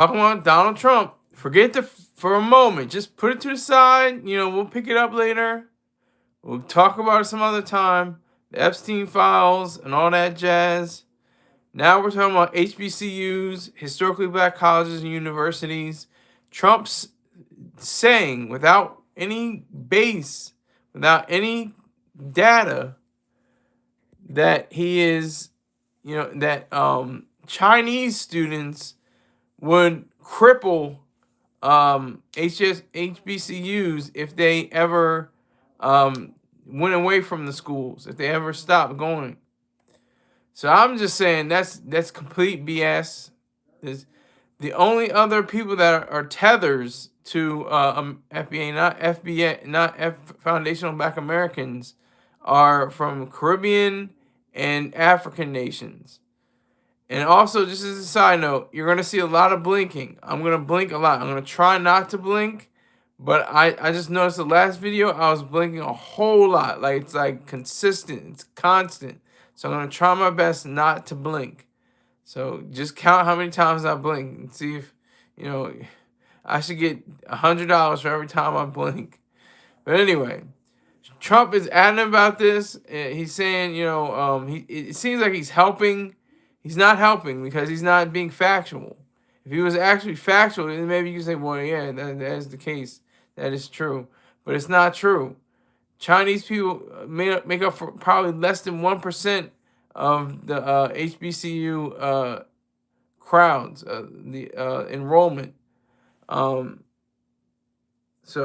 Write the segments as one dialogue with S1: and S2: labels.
S1: talking about Donald Trump. Forget for a moment. Just put it to the side. We'll pick it up later. We'll talk about it some other time. The Epstein files and all that jazz. Now we're talking about HBCUs, historically black colleges and universities. Trump's saying without any base, without any data, that he is, that Chinese students would cripple HBCUs if they ever went away from the schools, if they ever stopped going. So I'm just saying that's complete BS. The only other people that are tethers to FBA, not foundational Black Americans, are from Caribbean and African nations. And also, just as a side note, you're going to see a lot of blinking. I'm going to blink a lot. I'm going to try not to blink, but I just noticed the last video, I was blinking a whole lot. Like, it's like consistent. It's constant. So I'm going to try my best not to blink. So just count how many times I blink and see if, I should get $100 for every time I blink. But anyway, Trump is adamant about this. He's saying, it seems like he's helping. He's not helping because he's not being factual. If he was actually factual, then maybe you could say, well, yeah, that is the case. That is true. But it's not true. Chinese people make up for probably less than 1% of the HBCU crowds, the enrollment. So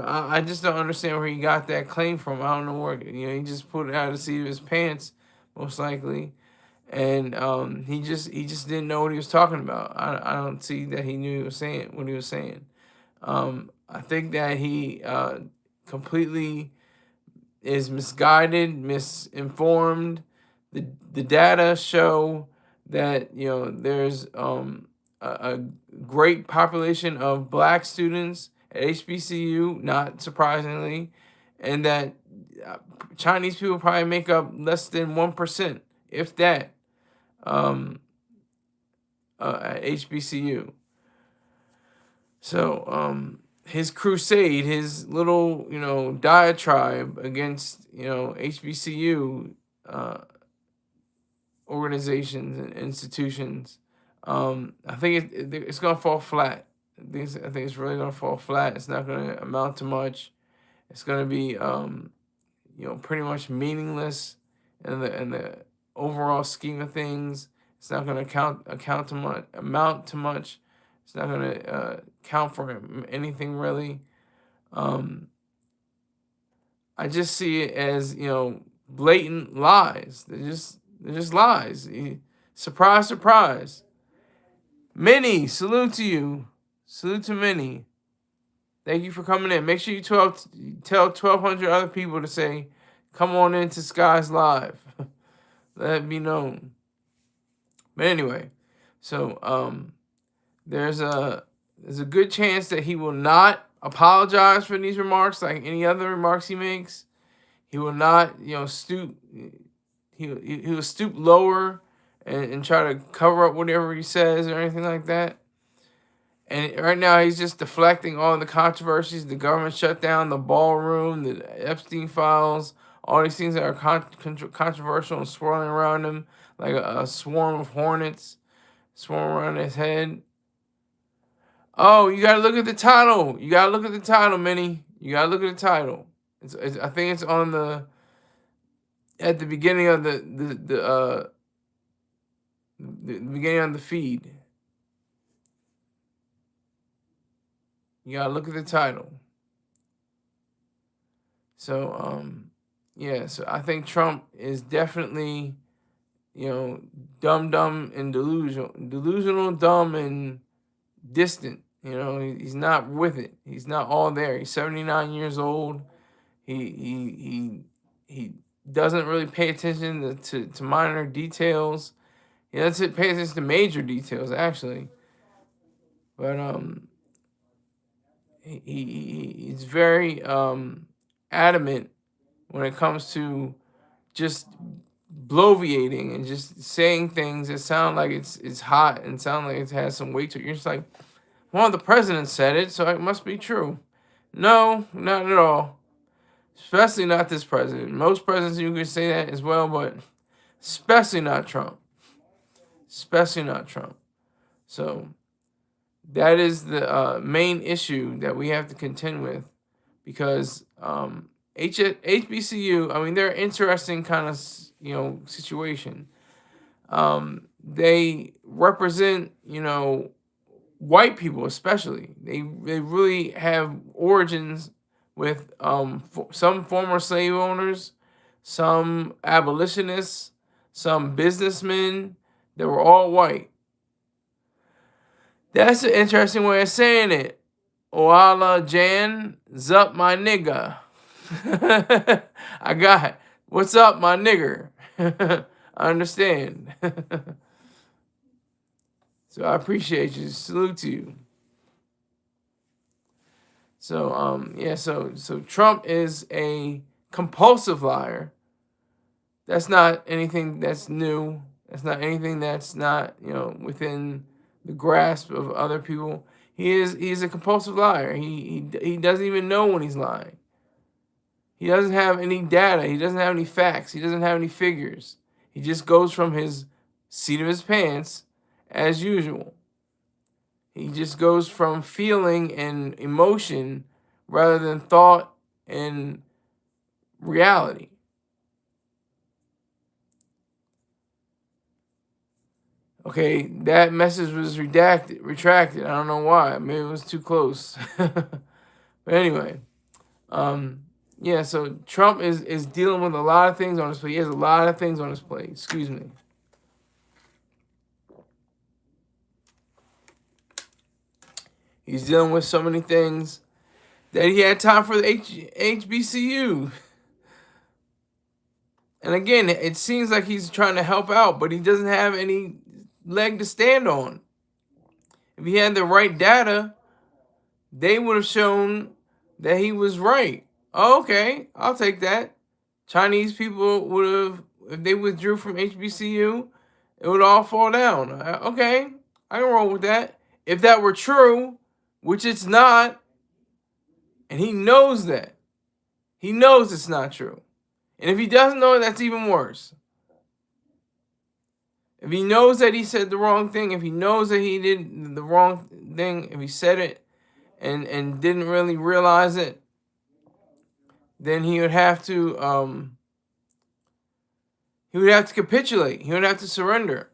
S1: I just don't understand where he got that claim from. I don't know where, he just put it out of the seat of his pants, most likely. And he just didn't know what he was talking about. I don't see that he knew what he was saying. I think that he completely is misguided, misinformed. The data show that there's a great population of Black students at HBCU, not surprisingly, and that Chinese people probably make up less than 1%, if that, at HBCU. So his crusade, his little diatribe against HBCU organizations and institutions, I think it's gonna fall flat. I think it's really gonna fall flat. It's not gonna amount to much. It's gonna be pretty much meaningless in the overall scheme of things. It's not gonna amount to much. It's not gonna count for anything really. I just see it as blatant lies. They're just lies. Surprise, surprise. Minnie, salute to you. Salute to Minnie. Thank you for coming in. Make sure you tell 1,200 other people to say, come on into Skies Live. Let it be known. But anyway, so there's a good chance that he will not apologize for these remarks like any other remarks he makes. He will not, stoop. He will stoop lower and try to cover up whatever he says or anything like that. And right now he's just deflecting all the controversies, the government shutdown, the ballroom, the Epstein files, all these things that are controversial and swirling around him like a swarm of hornets swarming around his head. Oh, you gotta look at the title. You gotta look at the title, Minnie. You gotta look at the title. I think it's on at the beginning of the beginning of the feed. You gotta look at the title. So yeah, so I think Trump is definitely dumb and delusional, dumb and distant. He's not with it. He's not all there. He's 79 years old. He doesn't really pay attention to minor details. He doesn't pay attention to major details, actually. But he's very adamant when it comes to just bloviating and just saying things that sound like it's hot and sound like it has some weight to it. You're just like, Well, the president said it, so it must be true. No, not at all. Especially not this president. Most presidents you could say that as well, but especially not Trump. Especially not Trump. So that is the main issue that we have to contend with, because HBCU, I mean, they're an interesting kind of situation. They represent white people, especially. They really have origins with some former slave owners, some abolitionists, some businessmen that were all white. That's an interesting way of saying it. Oala Jan, zup my nigga. I got it. What's up, my nigger? I understand. So I appreciate you. Salute to you. So so Trump is a compulsive liar. That's not anything that's new. That's not anything that's not, within the grasp of other people. He's a compulsive liar. He doesn't even know when he's lying. He doesn't have any data. He doesn't have any facts. He doesn't have any figures. He just goes from his seat of his pants as usual. He just goes from feeling and emotion rather than thought and reality. Okay, that message was retracted. I don't know why. Maybe it was too close. But anyway, so Trump is dealing with a lot of things on his plate. He has a lot of things on his plate. Excuse me. He's dealing with so many things that he had time for the HBCU. And again, it seems like he's trying to help out, but he doesn't have any leg to stand on. If he had the right data, they would have shown that he was right. Oh, okay, I'll take that. Chinese people would have, if they withdrew from HBCU, it would all fall down. Okay, I can roll with that. If that were true, which it's not, and he knows that. He knows it's not true. And if he doesn't know it, that's even worse. If he knows that he said the wrong thing, if he knows that he did the wrong thing, if he said it and didn't really realize it, then he would have to capitulate. He would have to surrender.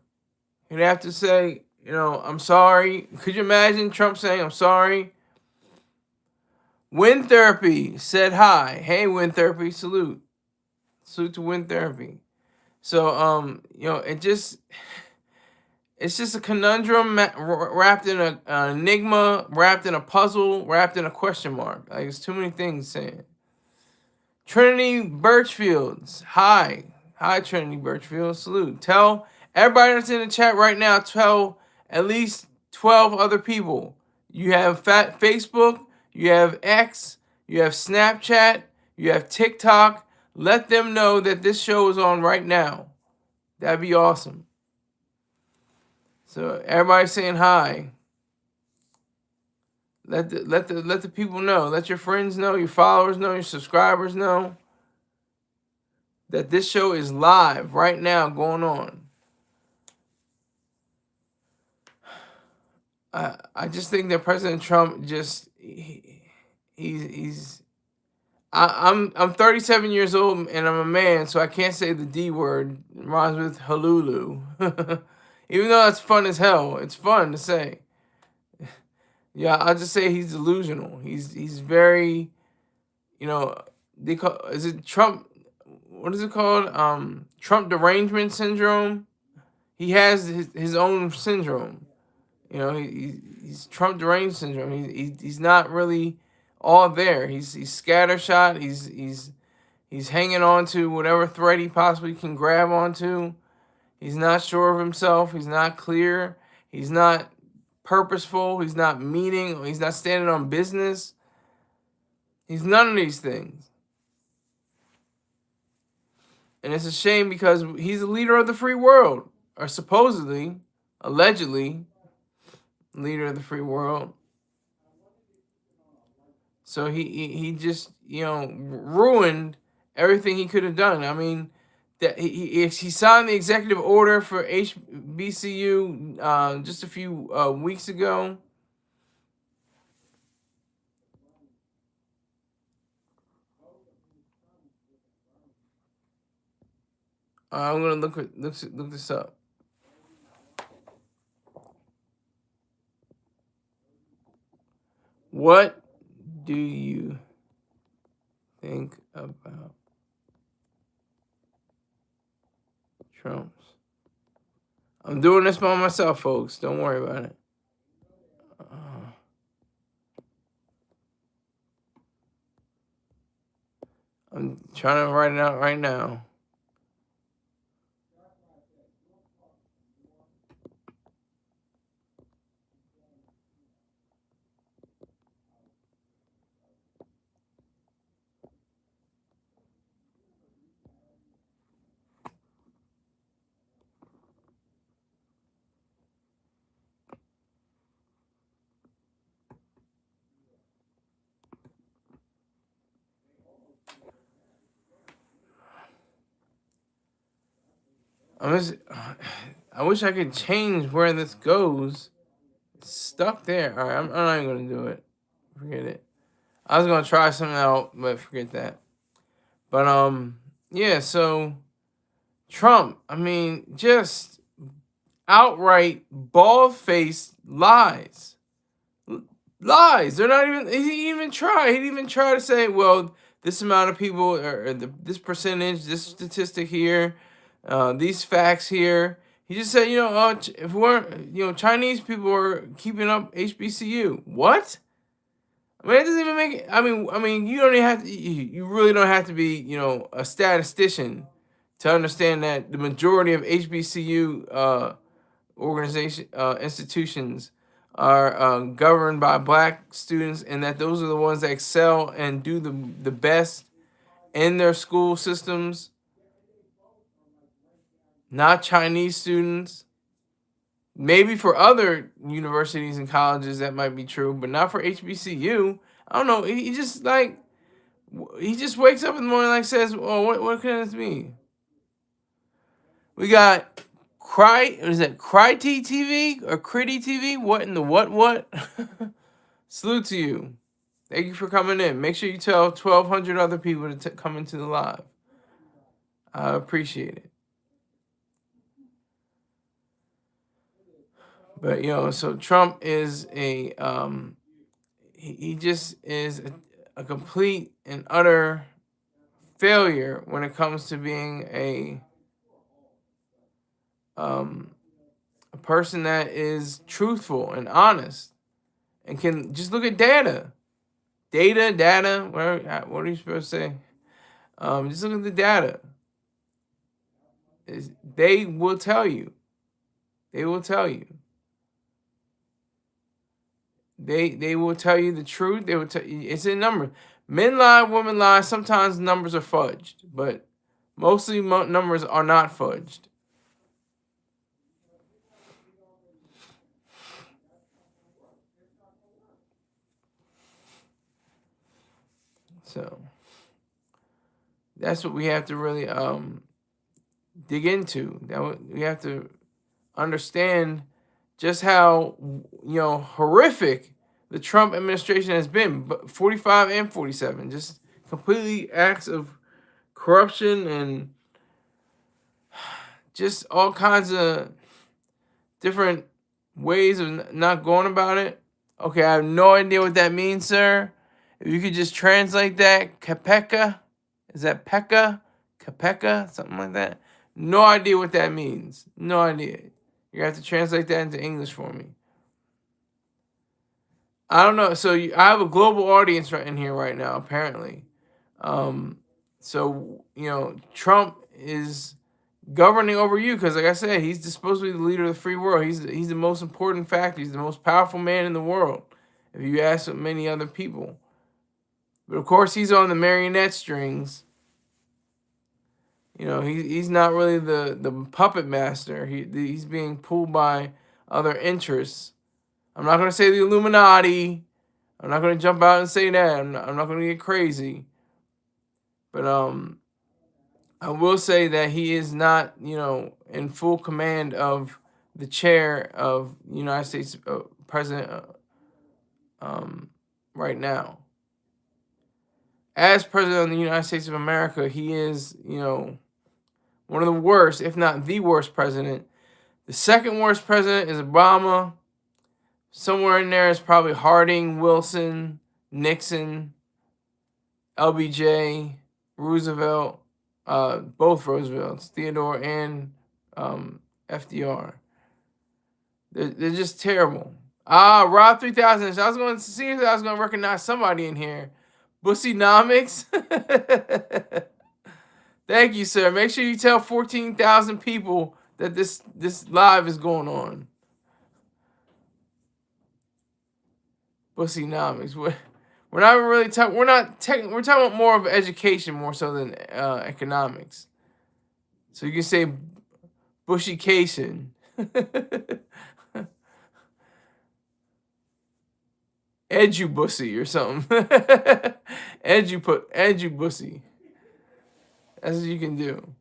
S1: He'd have to say, I'm sorry. Could you imagine Trump saying, I'm sorry? Wind Therapy said hi. Hey, Wind Therapy, salute. Salute to Wind Therapy. So, it's just a conundrum wrapped in an enigma, wrapped in a puzzle, wrapped in a question mark. Like, it's too many things saying. Trinity Birchfields, hi. Hi, Trinity Birchfield, salute. Tell everybody that's in the chat right now, tell at least 12 other people. You have Facebook, you have X, you have Snapchat, you have TikTok. Let them know that this show is on right now. That'd be awesome. So everybody saying hi. Let the people know. Let your friends know, your followers know, your subscribers know that this show is live right now going on. I just think that President Trump I'm 37 years old and I'm a man, so I can't say the D word. It rhymes with halulu. Even though that's fun as hell, it's fun to say. Yeah, I'll just say he's delusional. He's very, they call, is it Trump? What is it called? Trump derangement syndrome. He has his own syndrome. He's Trump deranged syndrome. He's not really all there. He's scattershot. He's hanging on to whatever thread he possibly can grab onto. He's not sure of himself. He's not clear. He's not purposeful. He's not meaning. He's not standing on business. He's none of these things. And it's a shame because he's a leader of the free world, or supposedly, allegedly, leader of the free world. So he just ruined everything he could have done. I mean, that he signed the executive order for HBCU just a few weeks ago. I'm gonna look this up. What do you think about Trump's? I'm doing this by myself, folks. Don't worry about it. I'm trying to write it out right now. I'm just, I wish I could change where this goes. It's stuck there. All right, I'm not even gonna do it. Forget it. I was gonna try something out, but forget that. But yeah. So Trump, I mean, just outright bald-faced lies. Lies. They're not even. He didn't even try. He didn't even try to say, well, this amount of people, or this percentage, this statistic here, these facts here. He just said, if we're, Chinese people are keeping up HBCU. What? I mean, it doesn't even make it. I mean, you don't even have to. You really don't have to be, a statistician to understand that the majority of HBCU institutions are governed by black students, and that those are the ones that excel and do the best in their school systems, not Chinese students. Maybe for other universities and colleges that might be true, but not for HBCU. I don't know. He just he just wakes up in the morning says, "Oh, what can this mean?" We got what is that? Cryty TV or Critty TV? What in the what? Salute to you. Thank you for coming in. Make sure you tell 1,200 other people to come into the live. I appreciate it. But so Trump is he just is a complete and utter failure when it comes to being a person that is truthful and honest and can just look at data. What are you supposed to say? Just look at the data. They will tell you. They will tell you. They will tell you the truth. They will tell you it's in numbers. Men lie, women lie. Sometimes numbers are fudged, but mostly numbers are not fudged. So that's what we have to really dig into. That we have to understand just how horrific the Trump administration has been, 45 and 47, just completely acts of corruption and just all kinds of different ways of not going about it. Okay, I have no idea what that means, sir. If you could just translate that, Kapeka, is that Pekka? Kapeka, something like that. No idea what that means. No idea. You have to translate that into English for me. I don't know. So I have a global audience right in here right now, apparently. So Trump is governing over you because, like I said, he's supposed to be the leader of the free world. He's the most important factor. He's the most powerful man in the world, if you ask many other people. But of course, he's on the marionette strings. He's not really the puppet master. He's being pulled by other interests. I'm not going to say the Illuminati. I'm not going to jump out and say that. I'm not going to get crazy. But I will say that he is not, in full command of the chair of United States president right now. As president of the United States of America, he is, one of the worst, if not the worst president. The second worst president is Obama. Somewhere in there is probably Harding, Wilson, Nixon, LBJ, Roosevelt, both Roosevelts, Theodore and FDR. They're just terrible. Rob 3000. I was going to see if I was going to recognize somebody in here. Bussynomics. Thank you, sir. Make sure you tell 14,000 people that this live is going on. Bussynomics. We're not really talking. We're talking about more of education more so than economics. So you can say bushycation. Edu-bussy or something. Edu-bussy. That's what you can do.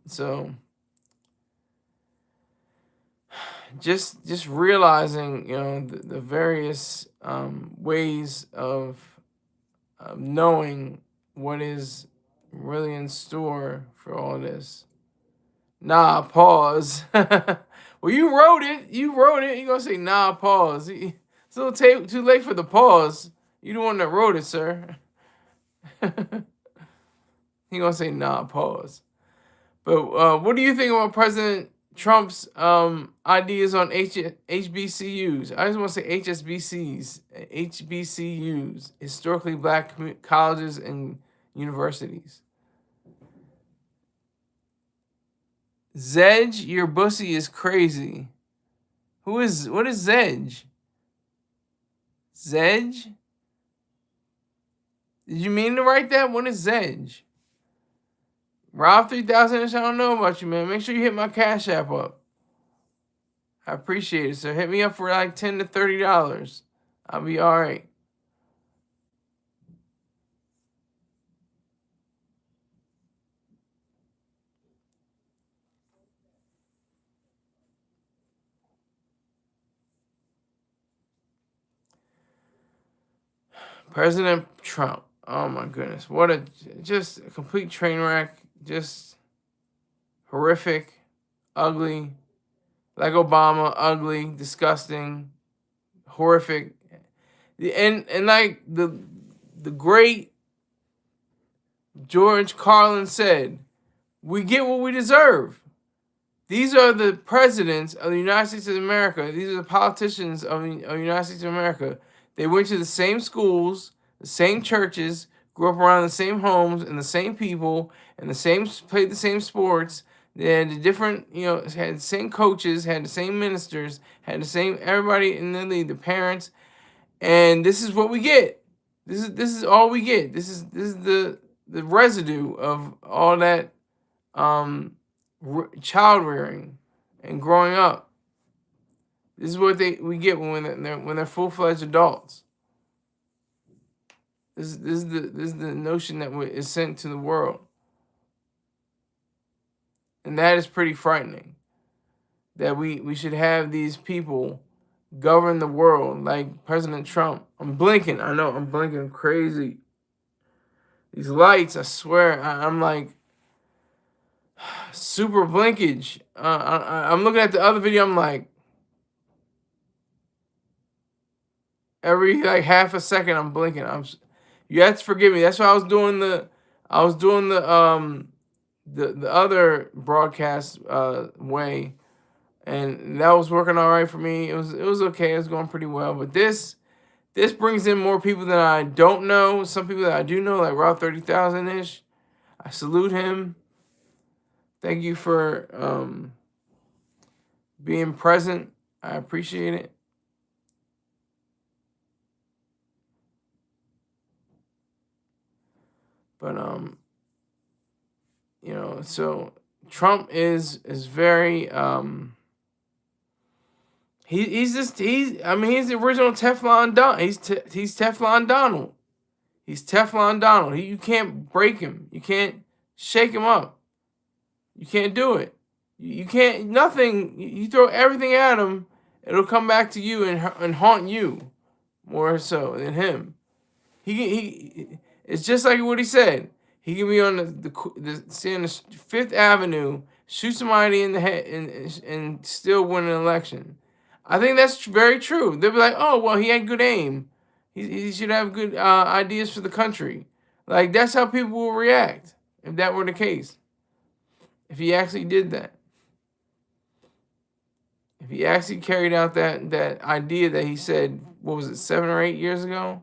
S1: So just realizing, the various ways of knowing what is really in store for all this. Nah, pause. Well, you wrote it. You're going to say, nah, pause. It's a little too late for the pause. You the one that wrote it, sir. He going to say, nah, pause. But what do you think about President Trump's ideas on HBCUs? I just want to say HSBCs, HBCUs, historically black colleges and universities. Zedge, your bussy is crazy. What is Zedge? Zedge? Did you mean to write that? What is Zedge? Rob 3000, I don't know about you, man. Make sure you hit my Cash App up. I appreciate it, sir. Hit me up for like $10 to $30. I'll be all right. President Trump. Oh my goodness. What just a complete train wreck. Just horrific, ugly. Like Obama, ugly, disgusting, horrific. And like the great George Carlin said, we get what we deserve. These are the presidents of the United States of America. These are the politicians of the United States of America. They went to the same schools, the same churches, grew up around the same homes and the same people, and played the same sports. They had the different, had the same coaches, had the same ministers, had the same everybody in the league, the parents, and this is what we get. This is all we get. This is the residue of all that child rearing and growing up. This is what we get when they're full-fledged adults. This is the notion that is sent to the world. And that is pretty frightening. That we should have these people govern the world like President Trump. I'm blinking. I know I'm blinking crazy. These lights, I swear, I'm like super blinkage. I'm looking at the other video. I'm like, every like half a second I'm blinking. You have to forgive me. That's why I was doing the other broadcast way, and that was working all right for me. It was okay. It was going pretty well. But this brings in more people that I don't know. Some people that I do know, like Rob 30,000 ish. I salute him. Thank you for being present. I appreciate it. But so Trump is very I mean, he's the original Teflon Don. He's Teflon Donald. He's Teflon Donald. You can't break him. You can't shake him up. You can't do it. You can't nothing. You throw everything at him, it'll come back to you and haunt you more so than him. He it's just like what he said. He can be on say on the Fifth Avenue, shoot somebody in the head, and still win an election. I think that's very true. They'll be like, oh well, he had good aim. He should have good ideas for the country. Like that's how people will react if that were the case. If he actually did that. If he actually carried out that idea that he said, what was it, 7 or 8 years ago?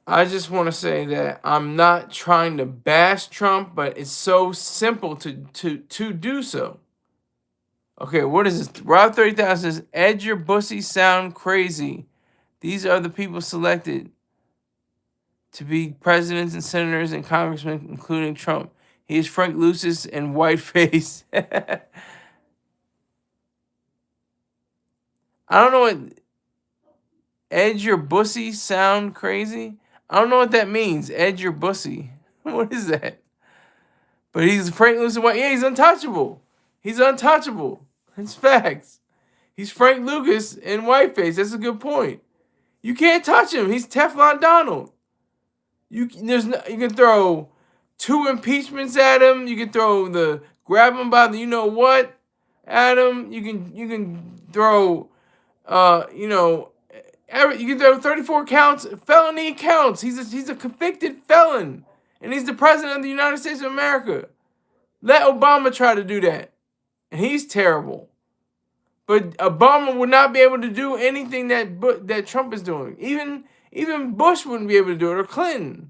S1: I just want to say that I'm not trying to bash Trump, but it's so simple to do so. Okay, what is this? Rob 30,000 says, Ed, your bussy sound crazy. These are the people selected to be presidents and senators and congressmen, including Trump. He is Frank Lucis and whiteface. I don't know what Ed, your bussy sound crazy. I don't know what that means. Ed, your bussy. What is that? But he's Frank Lucas and white. Yeah, he's untouchable. He's untouchable. It's facts. He's Frank Lucas in whiteface. That's a good point. You can't touch him. He's Teflon Donald. You can throw 2 impeachments at him. You can throw the grab him by the you know what at him. You can throw you can throw 34 counts, felony counts. He's a convicted felon, and he's the president of the United States of America. Let Obama try to do that, and he's terrible. But Obama would not be able to do anything that Trump is doing. Even Bush wouldn't be able to do it, or Clinton.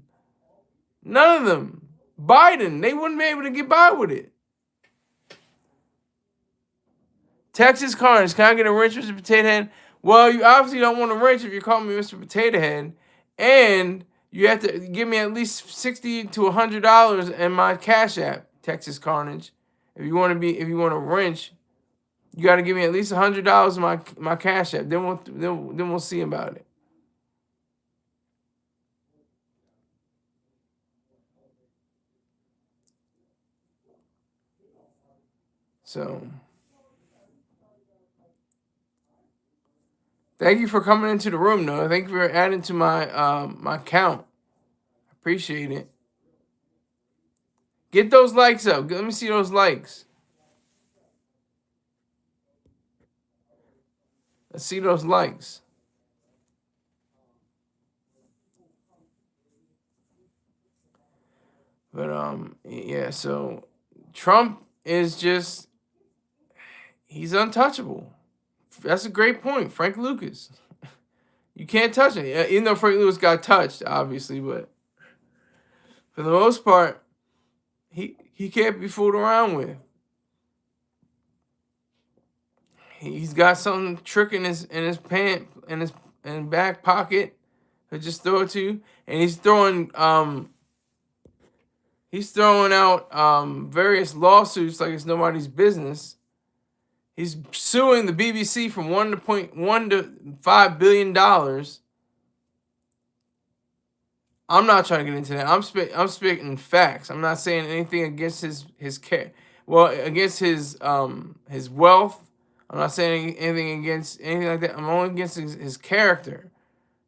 S1: None of them. Biden, they wouldn't be able to get by with it. Texas Carnage, can I get a wrench, Mr. Potato Head? Well, you obviously don't want a wrench if you're calling me Mr. Potato Head, and you have to give me at least $60 to $100 in my Cash App, Texas Carnage. If you want a wrench, you got to give me at least $100 in my Cash App. Then we'll see about it. So, thank you for coming into the room, though. Thank you for adding to my count. Appreciate it. Get those likes up. Let me see those likes. Let's see those likes. But yeah, so Trump is just, he's untouchable. That's a great point. Frank Lucas. You can't touch him. Even though Frank Lucas got touched, obviously, but for the most part, he can't be fooled around with. He's got some trick in his pant in his back pocket to just throw it to you, and he's throwing out various lawsuits like it's nobody's business. He's suing the BBC from $1.1 to $5 billion. I'm not trying to get into that. I'm speaking facts. I'm not saying anything against against his wealth. I'm not saying anything against anything like that. I'm only against his character,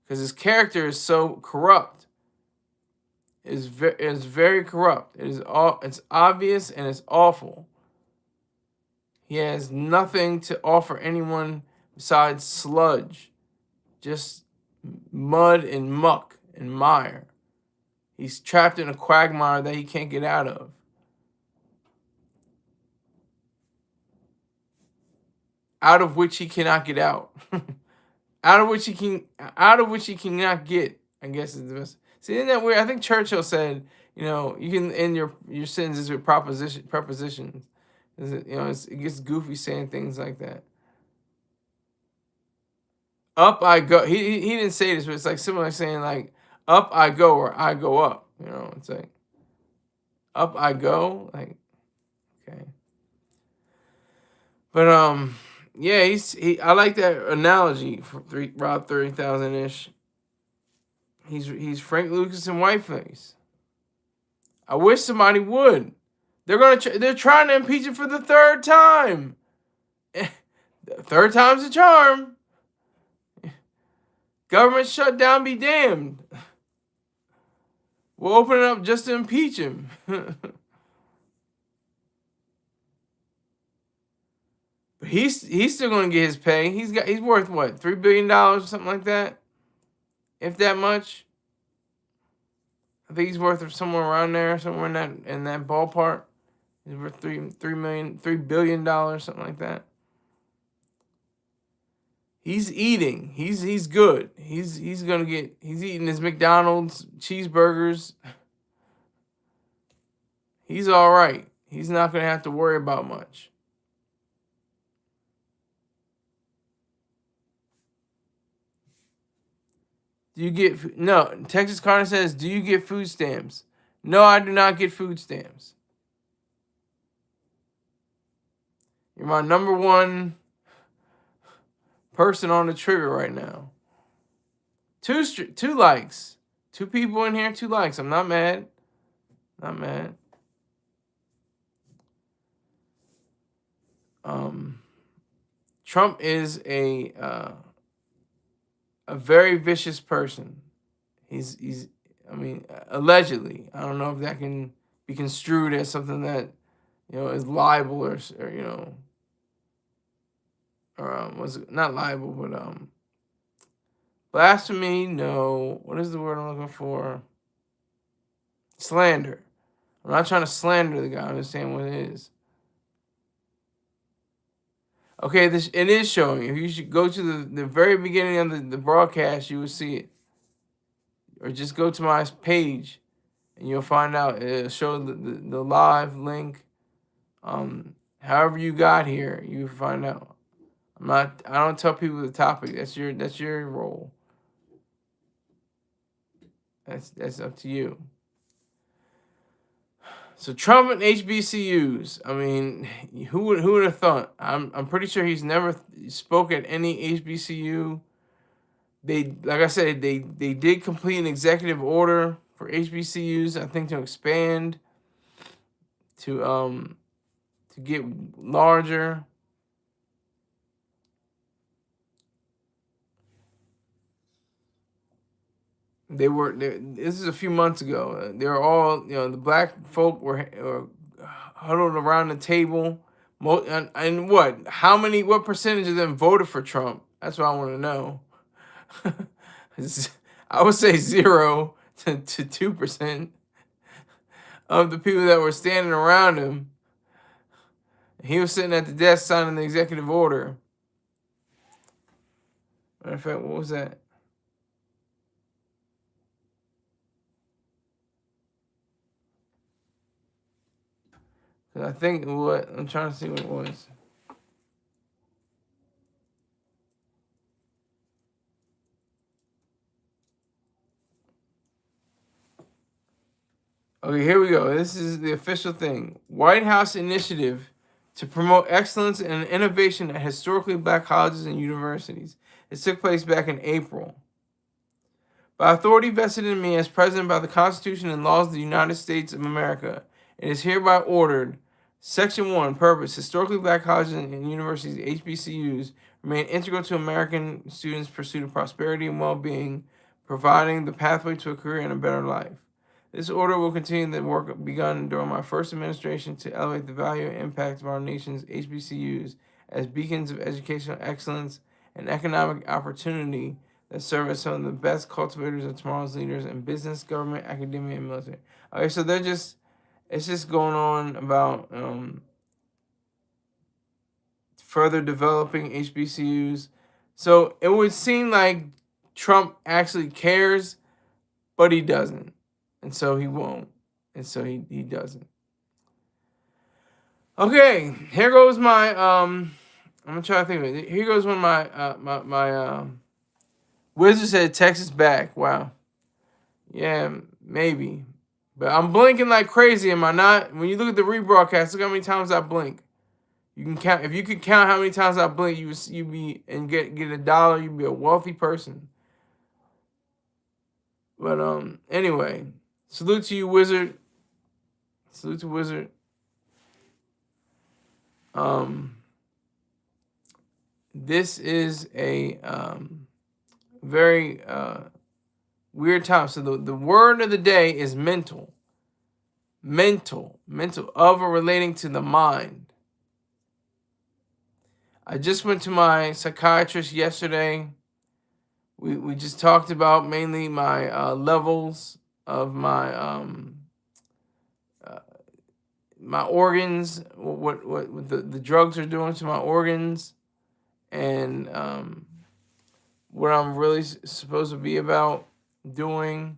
S1: because his character is so corrupt. It's very corrupt. It's obvious and it's awful. He has nothing to offer anyone besides sludge, just mud and muck and mire. He's trapped in a quagmire that he can't get out of. Out of which he cannot get out. out of which he cannot get, I guess is the best. See, isn't that weird? I think Churchill said, you can end your sentences with prepositions. It gets goofy saying things like that. Up I go. He didn't say this, but it's like similar saying like up I go or I go up. You know, it's like up I go. Like okay, but yeah, I like that analogy for Rob 30,000 ish. He's Frank Lucas and Whiteface. I wish somebody would. They're trying to impeach him for the third time. Third time's a charm. Government shutdown be damned. We'll open it up just to impeach him. But he's still gonna get his pay. He's worth what, $3 billion or something like that, if that much. I think he's worth somewhere around there, somewhere in that ballpark. He's worth $3 billion, something like that. He's eating. He's good. He's eating his McDonald's cheeseburgers. He's all right. He's not gonna have to worry about much. Do you get no? Texas Carter says, "Do you get food stamps?" No, I do not get food stamps. You're my number one person on the trigger right now. Two likes. Two people in here, 2 likes. I'm not mad. Not mad. Trump is a very vicious person. He's I mean, allegedly. I don't know if that can be construed as something that, is libel or or was it not libel, but blasphemy. No, what is the word I'm looking for? Slander. I'm not trying to slander the guy. I'm just saying what it is. Okay, it is showing. If you should go to the very beginning of the broadcast, you will see it. Or just go to my page, and you'll find out. It'll show the live link. However you got here, you find out. I don't tell people the topic. That's your role. That's up to you. So Trump and HBCUs. I mean, who would have thought? I'm pretty sure he's never spoke at any HBCU. Like I said, they did complete an executive order for HBCUs. I think to expand, to get larger. This is a few months ago. They were all, the black folk were huddled around the table. And what? What percentage of them voted for Trump? That's what I want to know. I would say 0 to 2% of the people that were standing around him. He was sitting at the desk signing the executive order. Matter of fact, what was that? I think I'm trying to see what it was. Okay, here we go. This is the official thing. White House initiative to promote excellence and innovation at historically black colleges and universities. It took place back in April. By authority vested in me as president by the Constitution and laws of the United States of America, it is hereby ordered. Section 1, purpose. Historically black colleges and universities, HBCUs, remain integral to American students' pursuit of prosperity and well-being, providing the pathway to a career and a better life. This order will continue the work begun during my first administration to elevate the value and impact of our nation's HBCUs as beacons of educational excellence and economic opportunity that serve as some of the best cultivators of tomorrow's leaders in business, government, academia, and military. Okay, so it's just going on about further developing HBCUs. So it would seem like Trump actually cares, but he doesn't. And so he won't. And so he doesn't. Okay, here goes my I'm gonna try to think of it. Here goes one of my Wizard said Texas back. Wow. Yeah, maybe. But I'm blinking like crazy, am I not? When you look at the rebroadcast, look how many times I blink. You can count. If you could count how many times I blink, you be and get $1. You'd be a wealthy person. But anyway, salute to you, Wizard. Salute to Wizard. This is a very weird time. So the word of the day is mental. Mental of or relating to the mind. I just went to my psychiatrist yesterday. We just talked about mainly my levels of my my organs, what the drugs are doing to my organs, and what I'm really supposed to be about doing.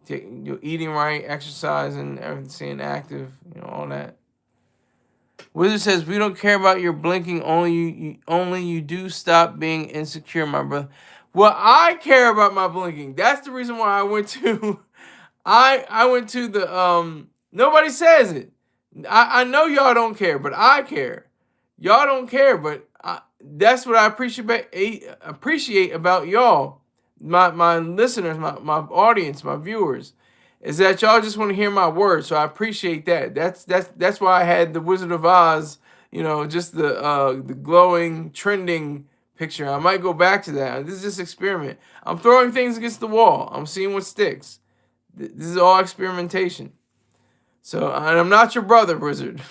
S1: Eating right, exercising, everything, staying active, all that. Wizard says, we don't care about your blinking, only you do stop being insecure, my brother. Well, I care about my blinking. That's the reason why I went to I went to the nobody says it. I know y'all don't care, but I care. Y'all don't care, but that's what I appreciate about y'all, my listeners, my audience, my viewers, is that y'all just want to hear my words. So I appreciate that. That's why I had the Wizard of Oz, just the glowing trending picture. I might go back to that. This is just experiment. I'm throwing things against the wall. I'm seeing what sticks. This is all experimentation. So, and I'm not your brother, Wizard.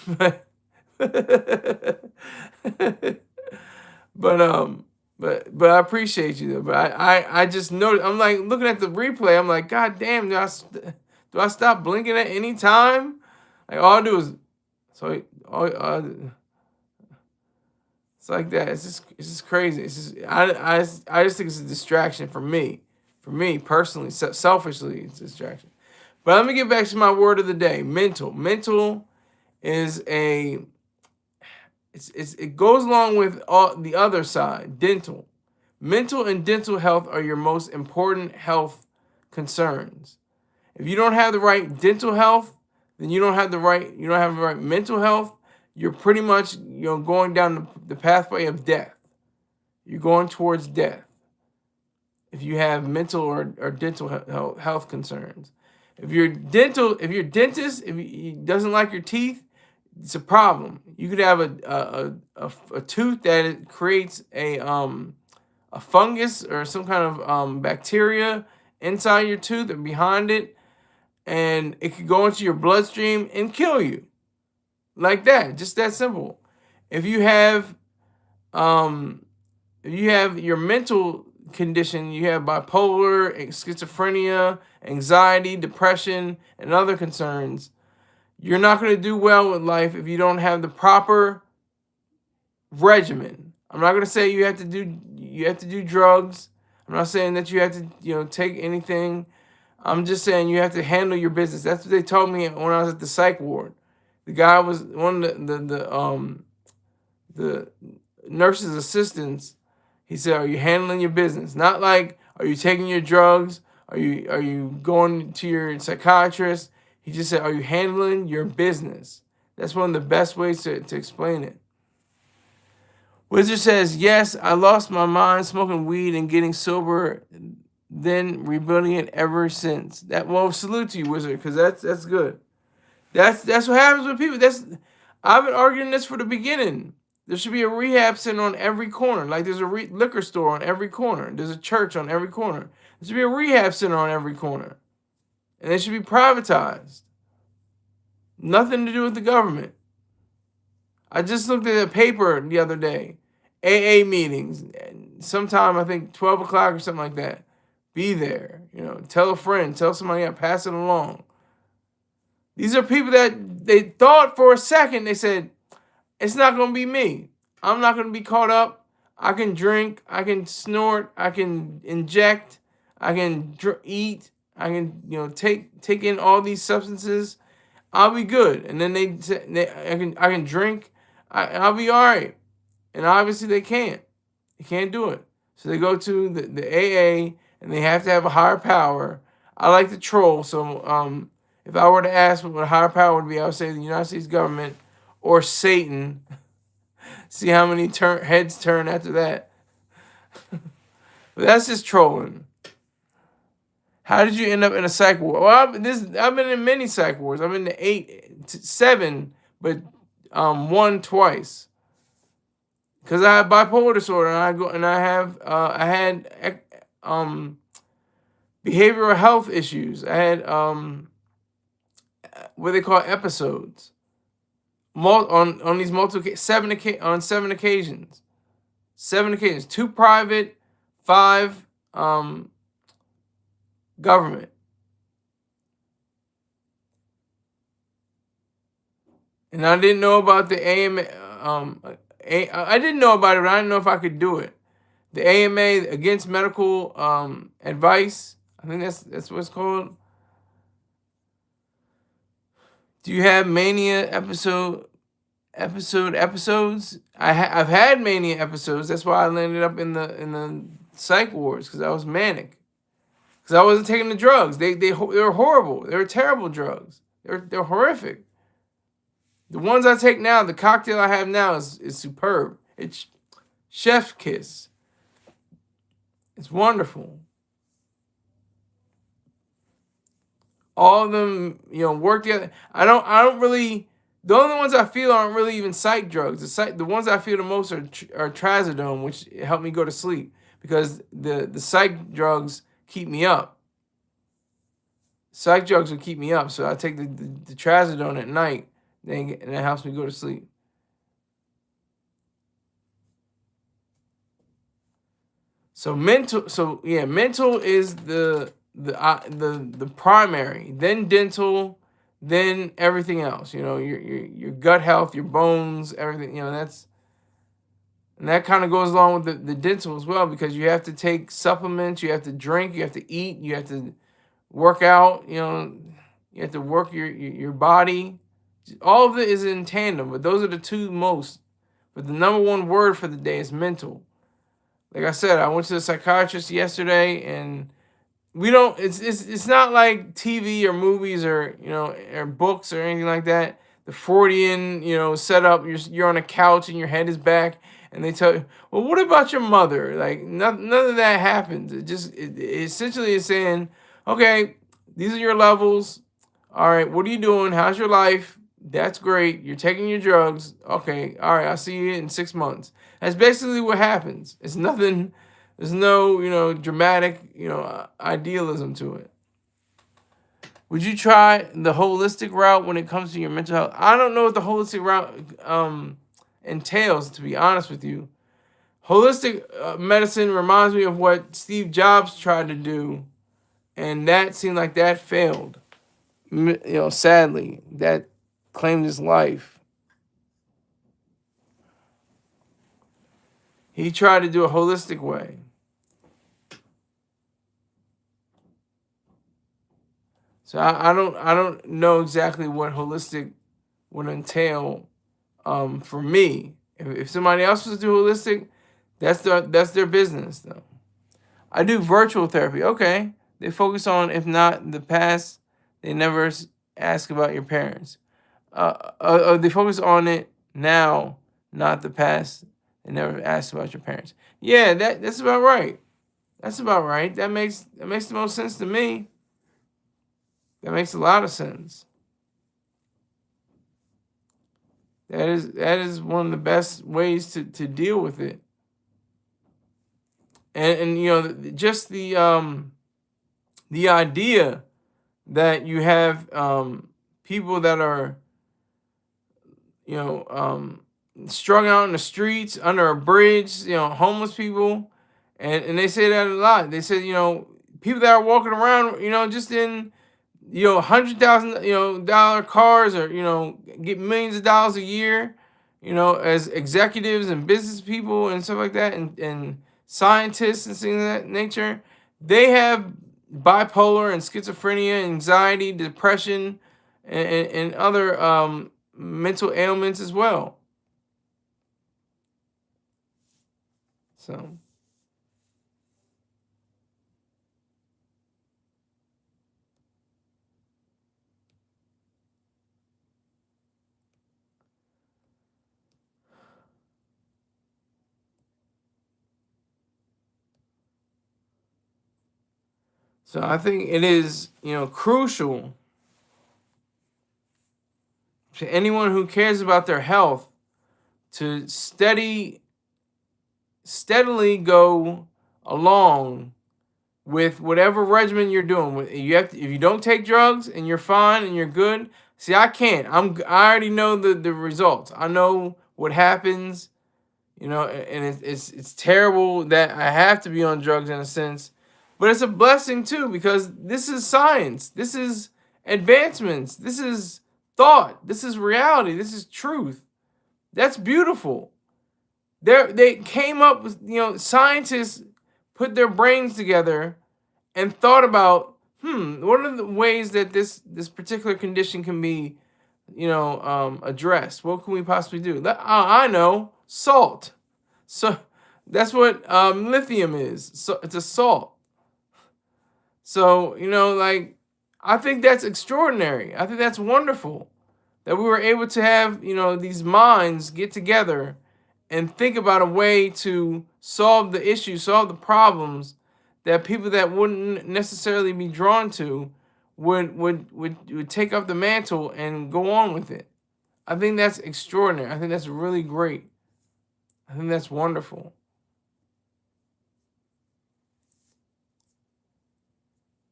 S1: but I appreciate you though. But I just noticed. I'm like looking at the replay. I'm like, God damn, do I stop blinking at any time? Like all I do is it's like that. It's just crazy. It's just I just think it's a distraction for me. For me personally, selfishly, it's a distraction. But let me get back to my word of the day. Mental. Mental is it goes along with all the other side. Dental. Mental and dental health are your most important health concerns. If you don't have the right dental health, then you don't have the right mental health. You're pretty much going down the pathway of death. You're going towards death if you have mental or dental health concerns. If your dentist, if he doesn't like your teeth, it's a problem. You could have a tooth that creates a fungus or some kind of bacteria inside your tooth or behind it, and it could go into your bloodstream and kill you, like that. Just that simple. If you have your mental condition, you have bipolar, schizophrenia, anxiety, depression, and other concerns, you're not going to do well with life if you don't have the proper regimen. I'm not going to say you have to do drugs. I'm not saying that you have to take anything. I'm just saying you have to handle your business. That's what they told me when I was at the psych ward. The guy was one of the nurse's assistants. He said, "Are you handling your business? Not like, are you taking your drugs? Are you going to your psychiatrist?" He just said, "Are you handling your business?" That's one of the best ways to explain it. Wizard says, "Yes, I lost my mind smoking weed and getting sober, then rebuilding it ever since." Salute to you, Wizard, because that's good. That's what happens with people. I've been arguing this for the beginning. There should be a rehab center on every corner. Like there's a liquor store on every corner. There's a church on every corner. There should be a rehab center on every corner. And they should be privatized. Nothing to do with the government. I just looked at a paper the other day. AA meetings. Sometime, I think 12 o'clock or something like that. Be there. Tell a friend. Tell somebody, pass it along. These are people that they thought for a second, they said, it's not going to be me. I'm not going to be caught up. I can drink. I can snort. I can inject. I can eat. I can, take in all these substances. I'll be good. And then I can drink. I'll be all right. And obviously they can't. They can't do it. So they go to the AA and they have to have a higher power. I like to troll, so if I were to ask what a higher power would be, I would say the United States government or Satan. See how many heads turn after that. But that's just trolling. How did you end up in a psych ward? Well, I've been in many psych wards. I've been to 7, but one twice. Because I have bipolar disorder, and I had behavioral health issues. I had what they call episodes. On these multiple 7 occasions. 7 occasions. 2 private, 5 government. And I didn't know about the AMA. I didn't know about it, but I didn't know if I could do it. The AMA, against medical advice. I think that's what it's called. Do you have mania episodes? I've had mania episodes. That's why I landed up in the psych wards, because I was manic. Because I wasn't taking the drugs. They were horrible. They were terrible drugs. They're horrific. The ones I take now, the cocktail I have now is superb. It's chef's kiss. It's wonderful. All of them, work together. I don't really. The only ones I feel aren't really even psych drugs. The ones I feel the most are trazodone, which help me go to sleep, because the psych drugs keep me up. Psych drugs will keep me up, so I take the trazodone at night, and it helps me go to sleep. So mental is the primary, then dental, then everything else. Your gut health, your bones, everything. And that kind of goes along with the dental as well, because you have to take supplements, you have to drink, you have to eat, you have to work out. You have to work your body. All of it is in tandem, but those are the two most. But the number one word for the day is mental. Like I said, I went to the psychiatrist yesterday, and it's not like TV or movies or or books or anything like that. The Freudian setup. You're on a couch and your head is back, and they tell you, well, what about your mother? Like none of that happens. It essentially is saying, okay, these are your levels. All right, what are you doing? How's your life? That's great. You're taking your drugs. Okay, all right, I'll see you in 6 months. That's basically what happens. It's nothing. There's no, dramatic, idealism to it. Would you try the holistic route when it comes to your mental health? I don't know what the holistic route entails, to be honest with you. Holistic medicine reminds me of what Steve Jobs tried to do, and that seemed like that failed. Sadly, that claimed his life. He tried to do a holistic way. So I don't know exactly what holistic would entail for me. If somebody else was to do holistic, that's their business though. I do virtual therapy. Okay, they focus on, if not the past, they never ask about your parents. They focus on it now, not the past. They never ask about your parents. Yeah, that's about right. That's about right. That makes the most sense to me. That makes a lot of sense. That is one of the best ways to deal with it. And just the idea that you have people that are strung out in the streets under a bridge, homeless people, and they say that a lot. They say people that are walking around just in $100,000 dollar cars, or get millions of dollars a year, as executives and business people and stuff like that, and scientists and things of that nature. They have bipolar and schizophrenia, anxiety, depression, and other mental ailments as well. So So I think it is, crucial to anyone who cares about their health to steadily go along with whatever regimen you're doing. If you don't take drugs and you're fine and you're good. See, I can't. I already know the results. I know what happens. And it's terrible that I have to be on drugs in a sense, but it's a blessing too because this is science. This is advancements. This is thought. This is reality. This is truth. That's beautiful. They came up with, scientists put their brains together and thought about, what are the ways that this particular condition can be, addressed? What can we possibly do? I know, salt. So that's what lithium is. So it's a salt. So I think that's extraordinary. I think that's wonderful that we were able to have these minds get together and think about a way to solve the issues, solve the problems that people that wouldn't necessarily be drawn to would take up the mantle and go on with it. I think that's extraordinary. I think that's really great. I think that's wonderful.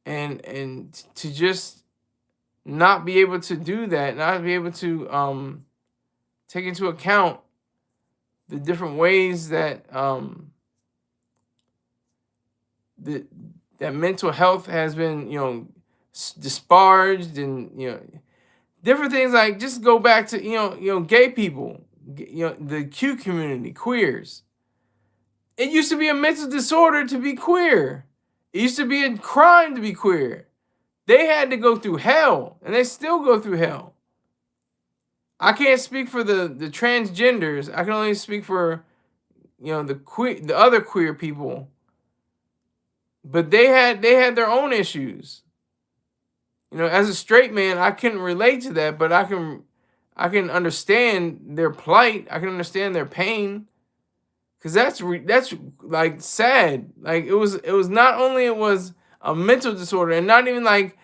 S1: And to just not be able to do that, not be able to take into account the different ways that that mental health has been, disparaged, and different things, like just go back to gay people, the Q community, queers. It used to be a mental disorder to be queer. It used to be a crime to be queer. They had to go through hell, and they still go through hell. I can't speak for the transgenders. I can only speak for the other queer people. But they had their own issues. As a straight man, I couldn't relate to that, but I can understand their plight. I can understand their pain, because that's like sad. Like it was not only it was a mental disorder, and not even like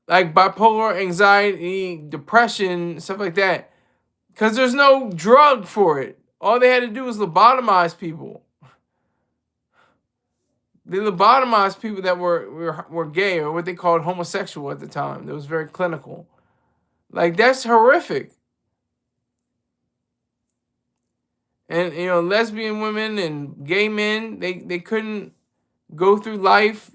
S1: bipolar, anxiety, depression, stuff like that, because there's no drug for it. All they had to do was lobotomize people. They lobotomized people that were gay, or what they called homosexual at the time. That was very clinical. Like, that's horrific. And lesbian women and gay men, they couldn't go through life,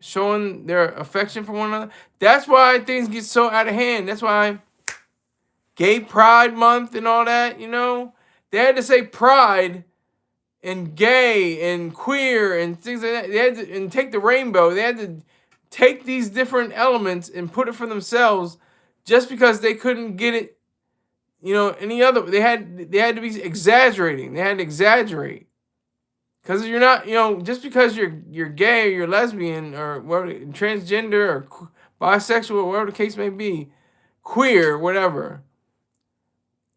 S1: showing their affection for one another. That's why things get so out of hand. That's why Gay Pride Month and all that, they had to say pride and gay and queer and things like that. They had to, and take the rainbow. They had to take these different elements and put it for themselves, just because they couldn't get it, any other. They had to be exaggerating. They had to exaggerate. Because you're not, just because you're gay or you're lesbian or whatever, transgender or bisexual or whatever the case may be, queer, whatever,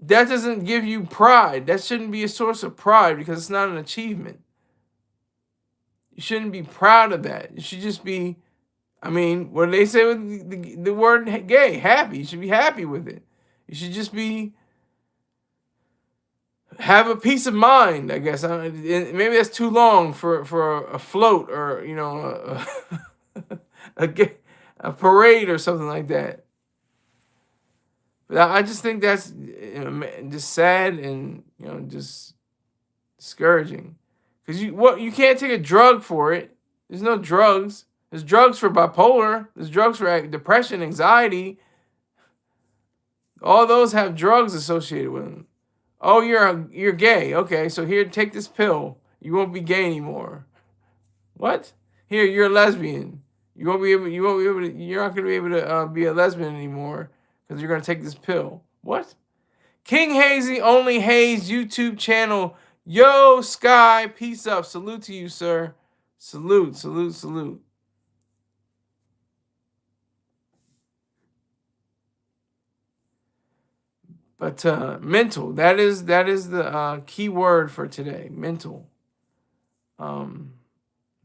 S1: that doesn't give you pride. That shouldn't be a source of pride, because it's not an achievement. You shouldn't be proud of that. You should just be, what do they say with the word gay? Happy. You should be happy with it. You should just have a peace of mind, I guess. Maybe that's too long for a float, or a parade or something like that. But I just think that's just sad and just discouraging, because you can't take a drug for it. There's no drugs. There's drugs for bipolar. There's drugs for depression, anxiety. All those have drugs associated with them. Oh, you're gay. Okay, so here, take this pill. You won't be gay anymore. What? Here, you're a lesbian. You're not gonna be able to be a lesbian anymore, because you're gonna take this pill. What? King Hazy Only Hayes YouTube channel. Yo, Sky, peace up. Salute to you, sir. Salute, salute, salute. But mental, that is the key word for today. Mental.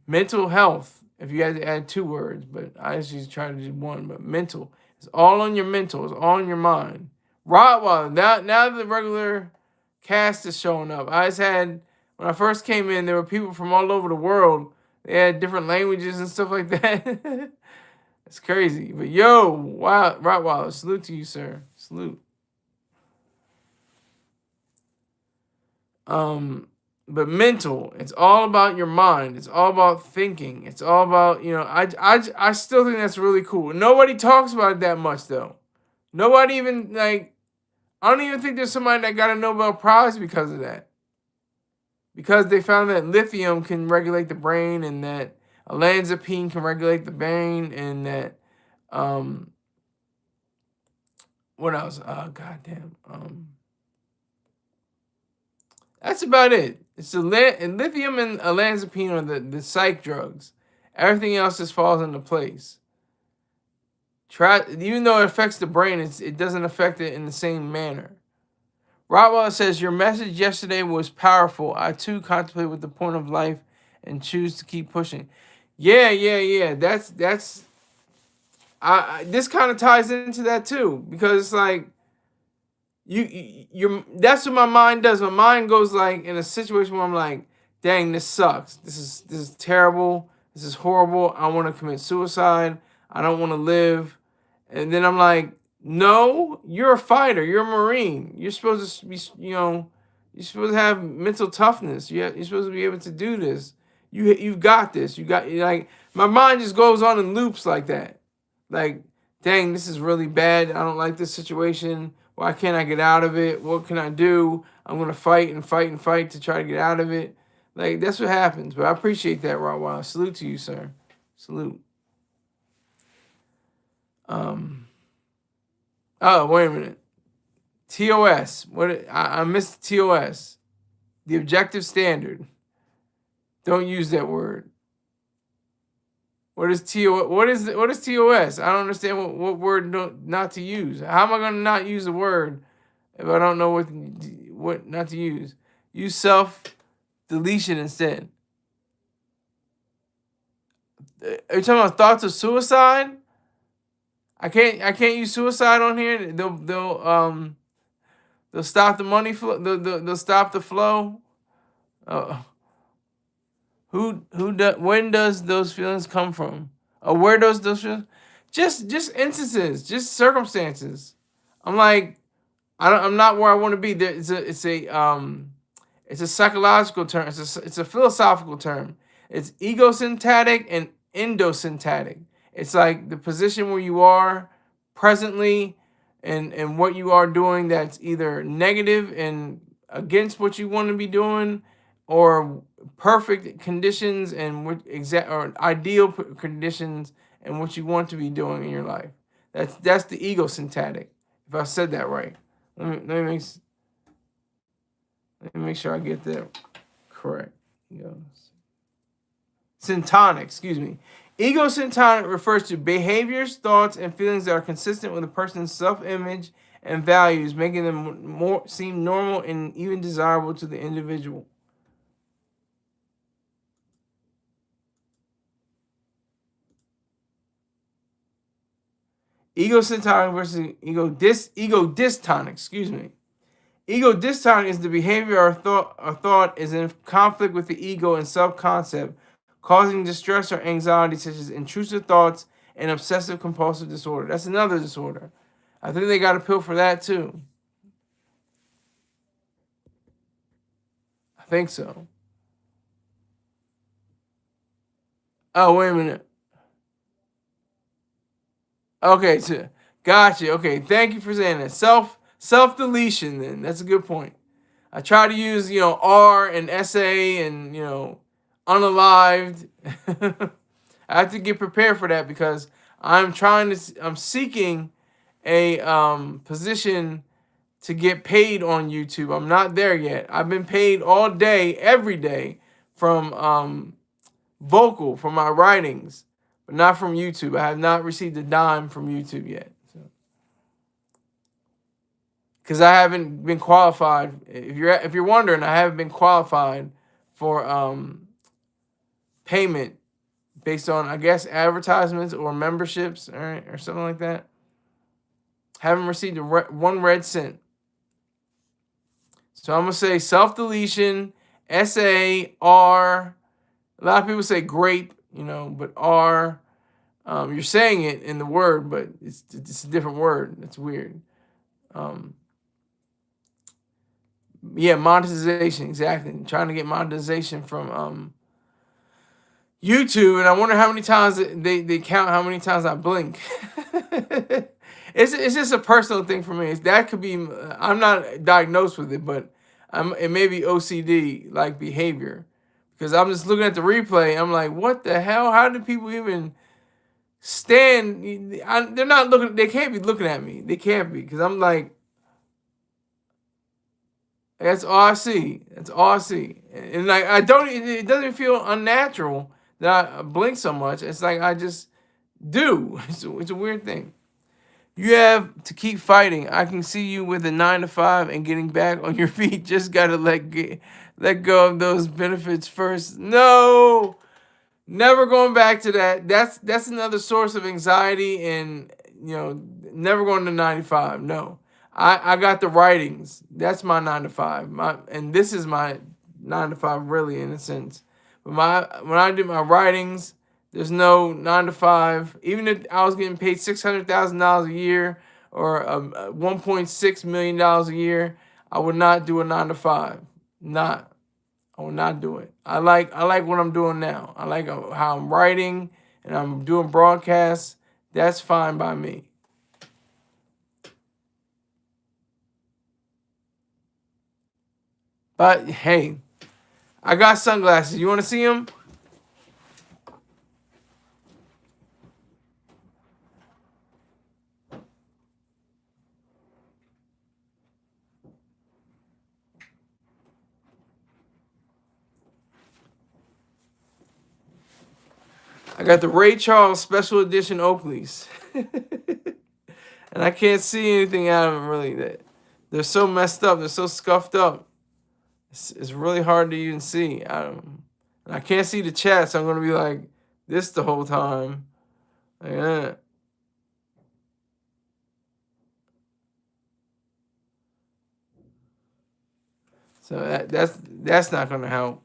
S1: Mental health if you had to add 2 words, but I actually try to do 1. But mental, it's all on your mental. It's all in your mind. Rottweiler. Now the regular cast is showing up. I just had when I first came in, there were people from all over the world. They had different languages and stuff like that. It's crazy. But yo, wow, Rottweiler, salute to you, sir. Salute. But mental, it's all about your mind. It's all about thinking. It's all about, I still think that's really cool. Nobody talks about it that much though. Nobody even I don't even think there's somebody that got a Nobel Prize because of that. Because they found that lithium can regulate the brain and that olanzapine can regulate the brain and that what else? Goddamn. That's about it. It's and lithium and olanzapine are the psych drugs. Everything else just falls into place. Even though it affects the brain, it doesn't affect it in the same manner. Rottweiler says, your message yesterday was powerful. I too contemplate with the point of life and choose to keep pushing. Yeah. That's this kind of ties into that too, because it's like you that's what my mind does. My mind goes like in a situation where I'm like, dang, this sucks. This is terrible. This is horrible. I want to commit suicide. I don't want to live. And then I'm like, no, you're a fighter. You're a Marine. You're supposed to be, you're supposed to have mental toughness. You're supposed to be able to do this. You've got this. Like, my mind just goes on in loops like that. Like, dang, this is really bad. I don't like this situation. Why can't I get out of it? What can I do? I'm going to fight and fight and fight to try to get out of it. Like, that's what happens. But I appreciate that, Rottweiler. Salute to you, sir. Salute. Oh, wait a minute. TOS. I missed TOS. The objective standard. Don't use that word. What is TOS? What is TOS? I don't understand what word not to use. How am I going to not use a word if I don't know what not to use? Use self-deletion instead. Are you talking about thoughts of suicide? I can't use suicide on here. They'll stop the money flow. They'll stop the flow. When does those feelings come from? Or where does those feelings? Just instances, just circumstances. I'm like, I'm not where I want to be. It's a psychological term. It's a philosophical term. It's egosyntactic and endosyntactic. It's like the position where you are presently and what you are doing that's either negative and against what you want to be doing, or perfect conditions and or ideal conditions and what you want to be doing in your life. That's the egosyntactic. If I said that right, let me make sure I get that correct. Syntonic, excuse me. Egosyntonic refers to behaviors, thoughts, and feelings that are consistent with a person's self-image and values, making them seem normal and even desirable to the individual. Egosyntonic versus egodystonic, excuse me. Egodystonic is the behavior or thought is in conflict with the ego and self-concept, causing distress or anxiety such as intrusive thoughts and obsessive compulsive disorder. That's another disorder. I think they got a pill for that too. I think so. Oh, wait a minute. Okay, so gotcha. Okay, thank you for saying that. Self-deletion then. That's a good point. I try to use, R and SA and, unalived. I have to get prepared for that because I'm seeking a position to get paid on YouTube. I'm not there yet. I've been paid all day, every day from vocal, from my writings, but not from YouTube. I have not received a dime from YouTube yet. Because I haven't been qualified. If you're wondering, I haven't been qualified for payment based on, I guess, advertisements or memberships or something like that. Haven't received one red cent. So I'm going to say self-deletion, S-A-R. A lot of people say grape, but R. You're saying it in the word, but it's a different word. That's weird. Yeah, monetization, exactly. I'm trying to get monetization from YouTube, and I wonder how many times they count how many times I blink. It's just a personal thing for me. That could be, I'm not diagnosed with it, but it may be OCD like behavior, because I'm just looking at the replay. I'm like, what the hell? How do people even stand? They're not looking. They can't be looking at me. They can't be, because I'm like, that's all I see. That's all I see. And like, I don't. It doesn't feel unnatural that I blink so much. It's like I just do. It's a weird thing. You have to keep fighting. I can see you with a 9 to 5 and getting back on your feet. Just gotta let go of those benefits first. No, never going back to that. That's another source of anxiety, and never going to 9 to 5. No, I got the writings. That's my 9 to 5. And this is my 9 to 5, really, in a sense. But when I do my writings, there's no 9 to 5. Even if I was getting paid $600,000 a year or $1.6 million a year, I would not do a 9 to 5. I would not do it. I like what I'm doing now. I like how I'm writing and I'm doing broadcasts. That's fine by me. But hey, I got sunglasses. You want to see them? I got the Ray Charles Special Edition Oakleys. And I can't see anything out of them, really. They're so messed up. They're so scuffed up. It's really hard to even see. And I can't see the chat, so I'm going to be like this the whole time. Like that. So that's not going to help.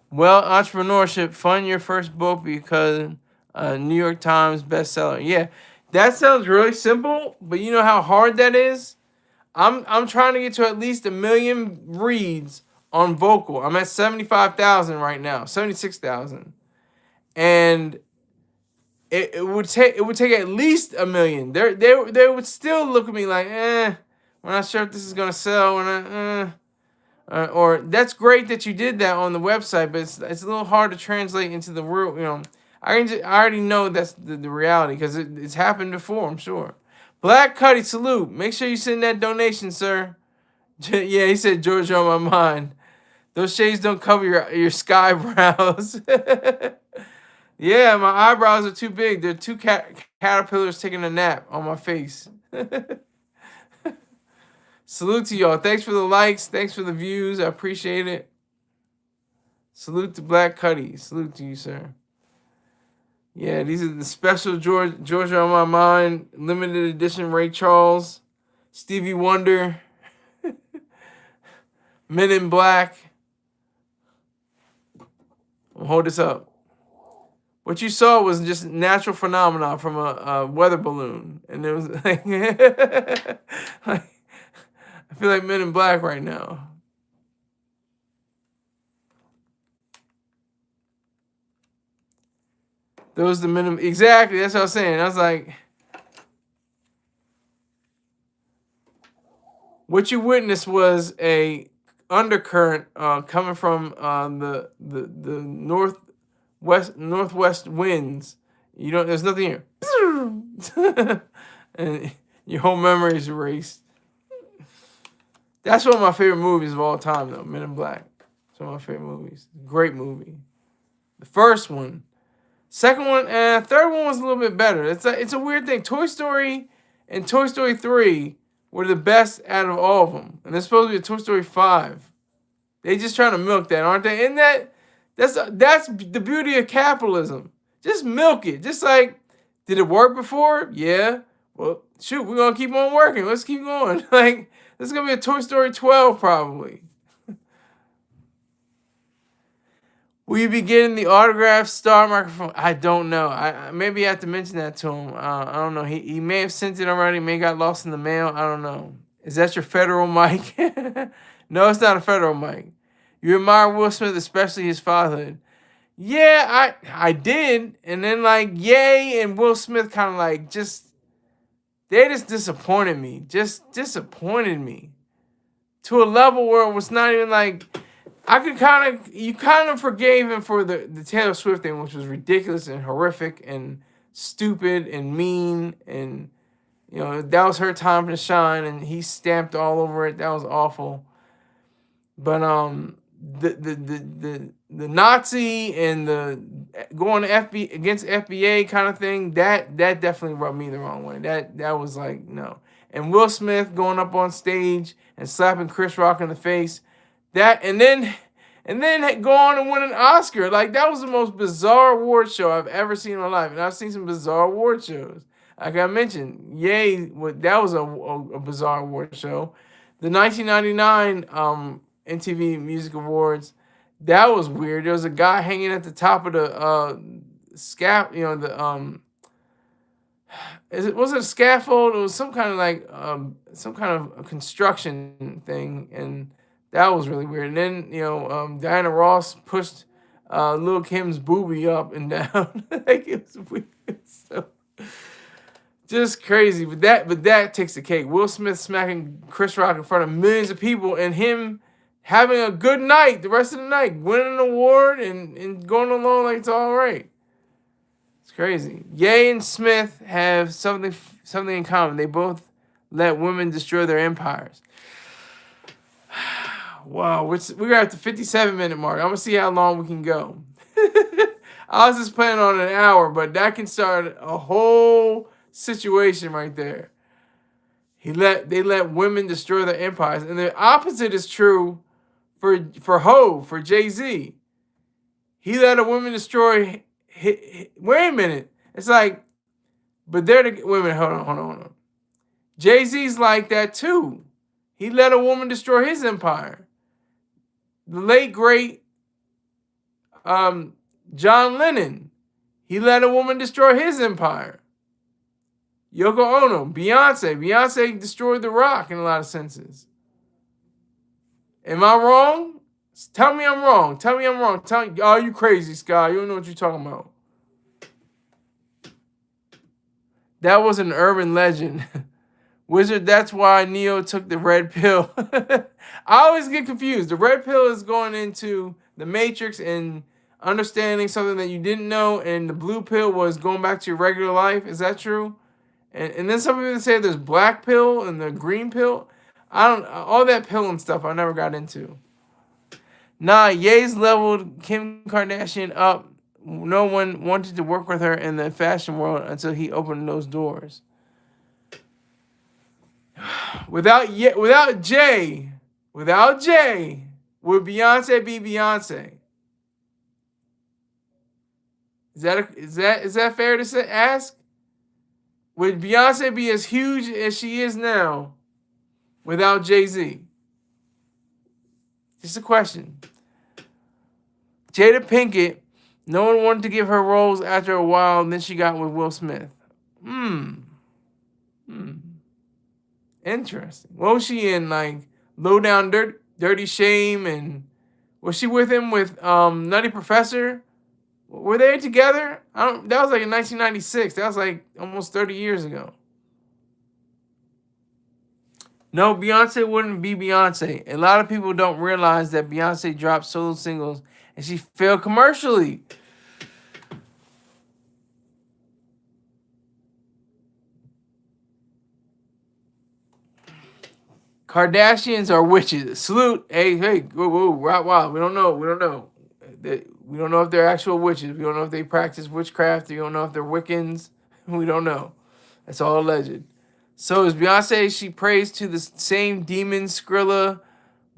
S1: Well, entrepreneurship, fund your first book because New York Times bestseller. Yeah, that sounds really simple, but you know how hard that is? I'm trying to get to at least 1 million reads on Vocal. I'm at 75,000 right now, 76,000. And it would take at least 1 million. They would still look at me like, we're not sure if this is gonna sell. Or that's great that you did that on the website, but it's a little hard to translate into the real. I already know that's the reality because it's happened before. I'm sure. Black Cuddy, salute. Make sure you send that donation, sir. Yeah, he said Georgia on my mind. Those shades don't cover your sky brows. Yeah, my eyebrows are too big. They're two caterpillars taking a nap on my face. Salute to y'all. Thanks for the likes. Thanks for the views. I appreciate it. Salute to Black Cuddy. Salute to you, sir. Yeah, these are the special Georgia on my mind. Limited edition Ray Charles. Stevie Wonder. Men in Black. Hold this up. What you saw was just natural phenomena from a weather balloon. And it was like, I feel like Men in Black right now. Those the minimum. Exactly. That's what I was saying. I was like, what you witnessed was a undercurrent coming from the northwest winds. There's nothing here. And your whole memory is erased. That's one of my favorite movies of all time, though. Men in Black. It's one of my favorite movies. Great movie. The first one. Second one, third one was a little bit better. It's a weird thing. Toy Story and Toy Story 3 were the best out of all of them. And there's supposed to be a Toy Story 5. They just trying to milk that, aren't they? Isn't That's the beauty of capitalism. Just milk it. Just like, did it work before? Yeah. Well, shoot, we're gonna keep on working. Let's keep going. Like, this is gonna be a Toy Story 12 probably. Will you be getting the autographed star microphone? I don't know. I maybe I have to mention that to him. I don't know. He may have sent it already. May got lost in the mail. I don't know. Is that your federal mic? No, it's not a federal mic. You admire Will Smith, especially his fatherhood. Yeah, I did, and then like Ye and Will Smith kind of like they just disappointed me. Just disappointed me to a level where it was not even like. You kind of forgave him for the Taylor Swift thing, which was ridiculous and horrific and stupid and mean, and that was her time to shine, and he stamped all over it. That was awful. But the Nazi and the going to against FBA kind of thing, that definitely rubbed me the wrong way. That was like, no. And Will Smith going up on stage and slapping Chris Rock in the face. That and then go on and win an Oscar. Like, that was the most bizarre award show I've ever seen in my life. And I've seen some bizarre award shows. Like I mentioned, that was a bizarre award show. The 1999 MTV Music Awards, that was weird. There was a guy hanging at the top of the scaffold. Was it a scaffold? It was some kind of a construction thing, and that was really weird. And then, Diana Ross pushed Lil' Kim's boobie up and down. Like, it was weird. So, just crazy. But that takes the cake. Will Smith smacking Chris Rock in front of millions of people, and him having a good night the rest of the night, winning an award and going along like it's all right. It's crazy. Ye and Smith have something in common. They both let women destroy their empires. Wow, we're at the 57-minute mark. I'm gonna see how long we can go. I was just planning on an hour, but that can start a whole situation right there. They let women destroy their empires, and the opposite is true for Jay-Z. He let a woman destroy. Wait a minute. It's like, but they're the women. Hold on. Jay-Z's like that too. He let a woman destroy his empire. The late great John Lennon, he let a woman destroy his empire. Yoko Ono, Beyonce destroyed The Rock in a lot of senses. Am I wrong? Tell me I'm wrong. Oh, you crazy, Sky. You don't know what you're talking about. That was an urban legend. Wizard, that's why Neo took the red pill. I always get confused. The red pill is going into the Matrix and understanding something that you didn't know, and the blue pill was going back to your regular life. Is that true? And then some people say there's black pill and the green pill. All that pill and stuff I never got into. Nah, Ye's leveled Kim Kardashian up. No one wanted to work with her in the fashion world until he opened those doors. Without Jay, would Beyonce be Beyonce? Is that fair to ask? Would Beyonce be as huge as she is now without Jay-Z? Just a question. Jada Pinkett, no one wanted to give her roles after a while, and then she got with Will Smith. Interesting. What was she in? Like Low Down Dirty Shame, and was she with him with Nutty Professor? Were they together? That was like in 1996. That was like almost 30 years ago. No, Beyonce wouldn't be Beyonce. A lot of people don't realize that Beyonce dropped solo singles and she failed commercially. Kardashians are witches. Salute. Hey, whoa, wow. We don't know. We don't know if they're actual witches. We don't know if they practice witchcraft. We don't know if they're Wiccans. We don't know. That's all alleged. So is Beyonce, she prays to the same demon Skrilla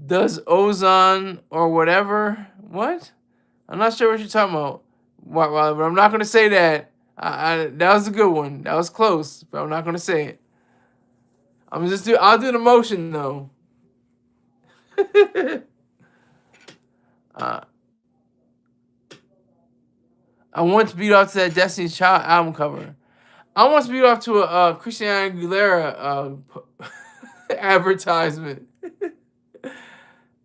S1: does Ozone or whatever? What? I'm not sure what you're talking about, Rottweiler, but I'm not gonna say that. That was a good one. That was close, but I'm not gonna say it. I'll do the motion though. uh, I want to beat off to that Destiny's Child album cover. I want to beat off to a Christina Aguilera advertisement.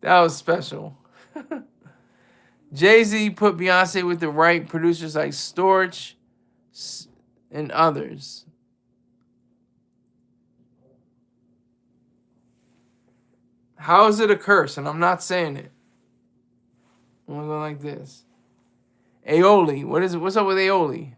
S1: That was special. Jay-Z put Beyonce with the right producers like Storch and others. How is it a curse? And I'm not saying it. I'm gonna go like this. Aioli. What's up with aioli?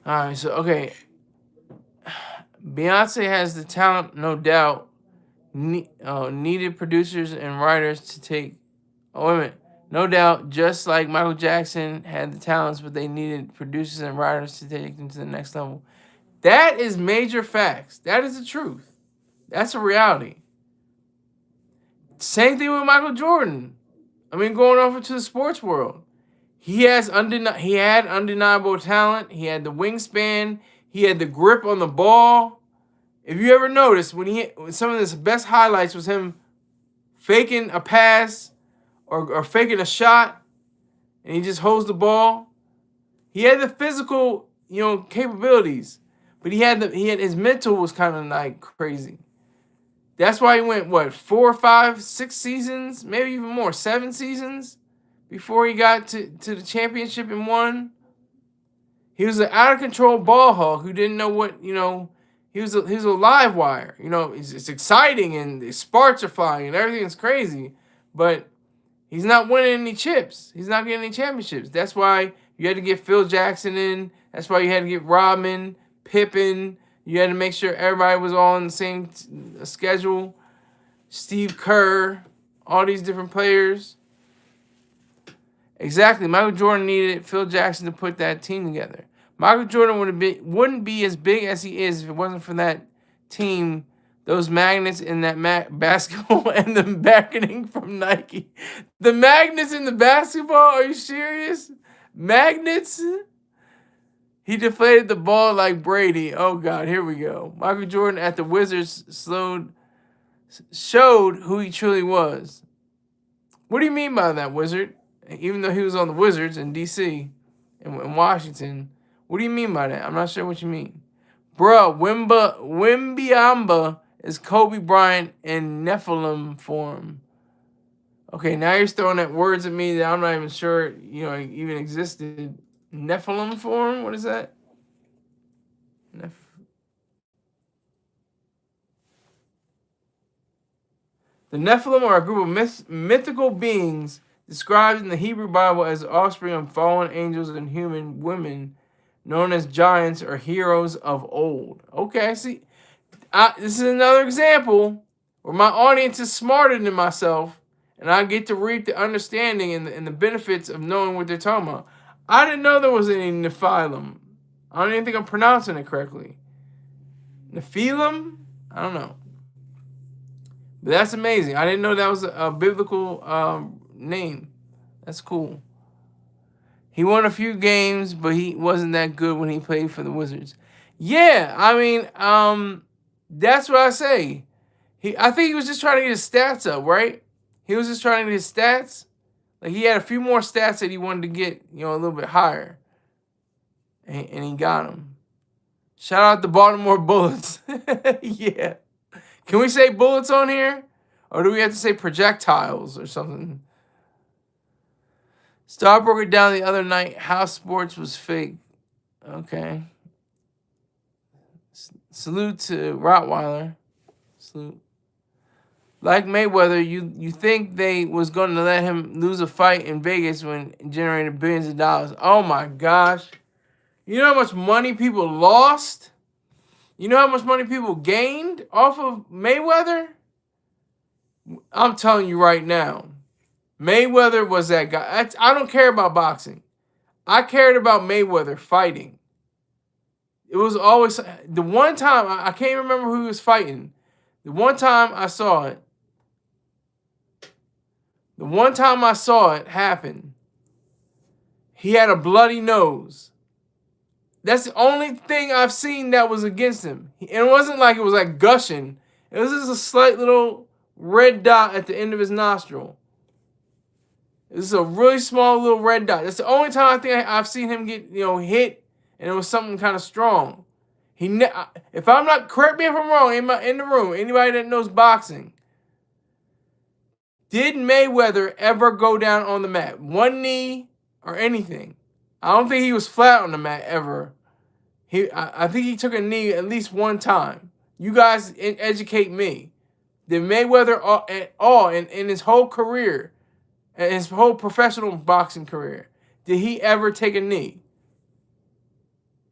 S1: Alright, so okay. Beyonce has the talent, no doubt. Needed producers and writers to take. Oh, wait a minute. No doubt, just like Michael Jackson had the talents, but they needed producers and writers to take them to the next level. That is major facts. That is the truth. That's a reality. Same thing with Michael Jordan. I mean, going over to the sports world. He had undeniable talent. He had the wingspan. He had the grip on the ball. If you ever noticed, when some of his best highlights was him faking a pass or faking a shot, and he just holds the ball. He had the physical, capabilities, but he had his mental was kind of like crazy. That's why he went 4, 5, 6 seasons, maybe even more, 7 seasons before he got to the championship and won. He was an out of control ball hog who didn't know what, he was a live wire. It's exciting and the sparks are flying and everything's crazy, but he's not winning any chips. He's not getting any championships. That's why you had to get Phil Jackson in. That's why you had to get Rodman, Pippen. You had to make sure everybody was all on the same schedule. Steve Kerr, all these different players. Exactly. Michael Jordan needed Phil Jackson to put that team together. Michael Jordan wouldn't be as big as he is if it wasn't for that team, those magnets in that basketball and the marketing from Nike. The magnets in the basketball? Are you serious? Magnets? He deflated the ball like Brady. Oh, God, here we go. Michael Jordan at the Wizards showed who he truly was. What do you mean by that, Wizard? Even though he was on the Wizards in D.C. in Washington. What do you mean by that? I'm not sure what you mean. Bro, Wimbyamba is Kobe Bryant in Nephilim form. Okay, now you're throwing at words at me that I'm not even sure, even existed. Nephilim form? What is that? The Nephilim are a group of mythical beings described in the Hebrew Bible as the offspring of fallen angels and human women, known as giants or heroes of old. Okay, see, this is another example where my audience is smarter than myself, and I get to reap the understanding and the benefits of knowing what they're talking about. I didn't know there was any Nephilim. I don't even think I'm pronouncing it correctly. Nephilim? I don't know. But that's amazing. I didn't know that was a biblical name. That's cool. He won a few games, but he wasn't that good when he played for the Wizards. Yeah, I mean, that's what I say. I think he was just trying to get his stats up, right? He was just trying to get his stats. Like, he had a few more stats that he wanted to get, a little bit higher. And he got them. Shout out the Baltimore Bullets. Yeah. Can we say bullets on here? Or do we have to say projectiles or something? Star broke it down the other night. How sports was fake. Okay. Salute to Rottweiler. Salute. Like Mayweather, you think they was going to let him lose a fight in Vegas when it generated billions of dollars. Oh my gosh. You know how much money people lost? You know how much money people gained off of Mayweather? I'm telling you right now. Mayweather was that guy. I don't care about boxing. I cared about Mayweather fighting. It was always the one time I can't remember who he was fighting. The one time I saw it, happen, he had a bloody nose. That's the only thing I've seen that was against him. And it wasn't like it was like gushing. It was just a slight little red dot at the end of his nostril. This is a really small little red dot. That's the only time I think I've seen him get hit, and it was something kind of strong. If I'm not, correct me if I'm wrong, in the room, anybody that knows boxing, did Mayweather ever go down on the mat, one knee or anything? I don't think he was flat on the mat ever. I think he took a knee at least one time. You guys educate me. Did Mayweather at all in his whole career, his whole professional boxing career, did he ever take a knee?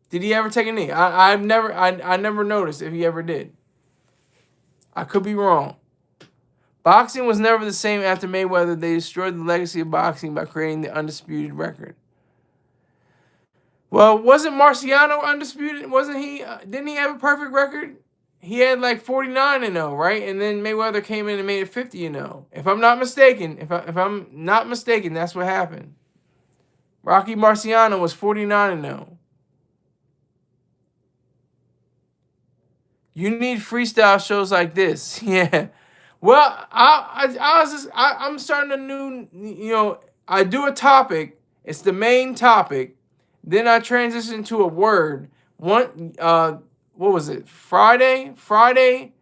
S1: Did he ever take a knee? I never noticed if he ever did. I could be wrong. Boxing was never the same after Mayweather. They destroyed the legacy of boxing by creating the undisputed record. Well, wasn't Marciano undisputed? Wasn't he? Didn't he have a perfect record? He had like 49-0, right? And then Mayweather came in and made it 50-0. If I'm not mistaken, that's what happened. Rocky Marciano was 49-0. You need freestyle shows like this. Yeah. Well, I'm starting a new, I do a topic. It's the main topic. Then I transition to a word. What was it? Friday?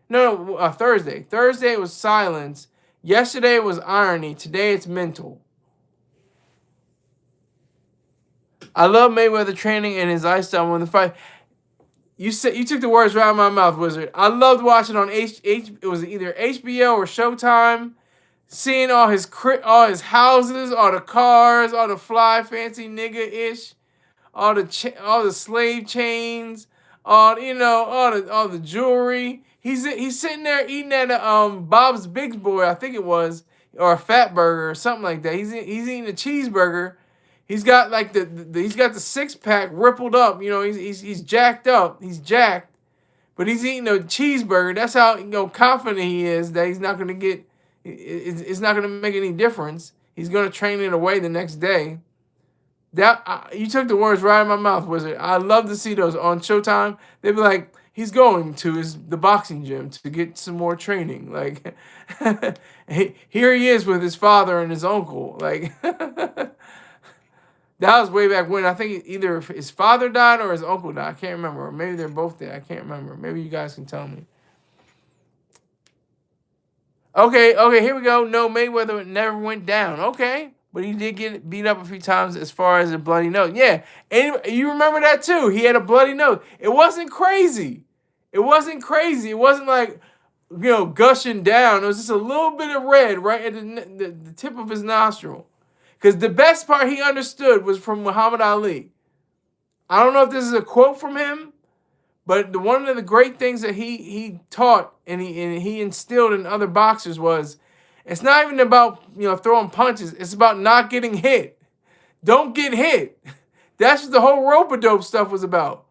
S1: No, Thursday. Thursday it was silence. Yesterday it was irony. Today it's mental. I love Mayweather training and his lifestyle when the fight. You took the words right out of my mouth, Wizard. I loved watching on it was either HBO or Showtime, seeing all his houses, all the cars, all the fly fancy nigga-ish, all the slave chains, all the jewelry. He's sitting there eating at Bob's Big Boy, I think it was, or a Fat Burger or something like that. He's eating a cheeseburger. He's got like he's got the 6-pack rippled up. He's jacked up. He's jacked, but he's eating a cheeseburger. That's how confident he is that he's not gonna get. It's not gonna make any difference. He's gonna train it away the next day. You took the words right out of my mouth, Wizard. I love to see those on Showtime. They'd be like, he's going to the boxing gym to get some more training. Like, here he is with his father and his uncle. Like. That was way back when. I think either his father died or his uncle died. I can't remember. Or maybe they're both dead. I can't remember. Maybe you guys can tell me. Okay, here we go. No, Mayweather never went down. Okay. But he did get beat up a few times as far as a bloody nose. Yeah. And you remember that too. He had a bloody nose. It wasn't crazy. It wasn't like, gushing down. It was just a little bit of red right at the tip of his nostril. Because the best part he understood was from Muhammad Ali. I don't know if this is a quote from him, but one of the great things that he taught and he instilled in other boxers was, it's not even about throwing punches. It's about not getting hit. Don't get hit. That's what the whole rope-a-dope stuff was about.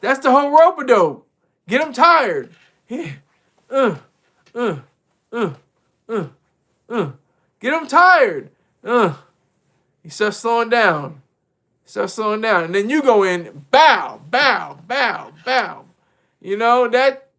S1: That's the whole rope-a-dope. Get him tired. Get him tired. He starts slowing down. And then you go in, bow, bow, bow, bow. That.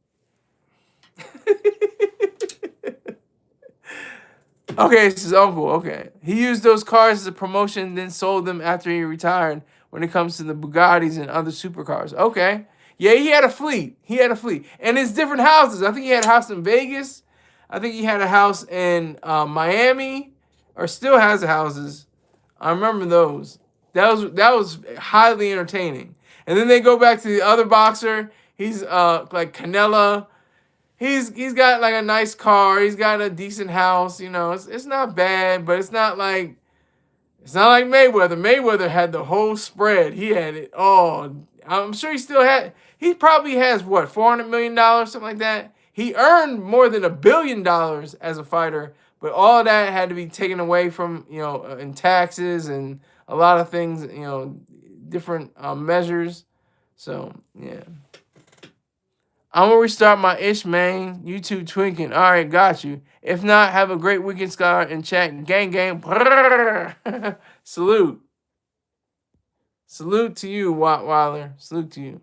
S1: Okay, it's his uncle. Okay. He used those cars as a promotion, then sold them after he retired when it comes to the Bugattis and other supercars. Okay. Yeah, he had a fleet. And it's different houses. I think he had a house in Vegas. I think he had a house in Miami, or still has the houses. I remember those. That was highly entertaining. And then they go back to the other boxer. He's like Canela. He's got like a nice car. He's got a decent house. You know, it's not bad, but it's not like Mayweather. Mayweather had the whole spread. He had it all. I'm sure he still had. He probably has what, $400 million, something like that. He earned more than $1 billion as a fighter, but all of that had to be taken away from in taxes and a lot of things. Different measures. So yeah. I'm gonna restart my ish man. YouTube twinking. All right, got you. If not, have a great weekend, Scar, and chat. Gang, gang. Salute. Salute to you, Weiler. Salute to you.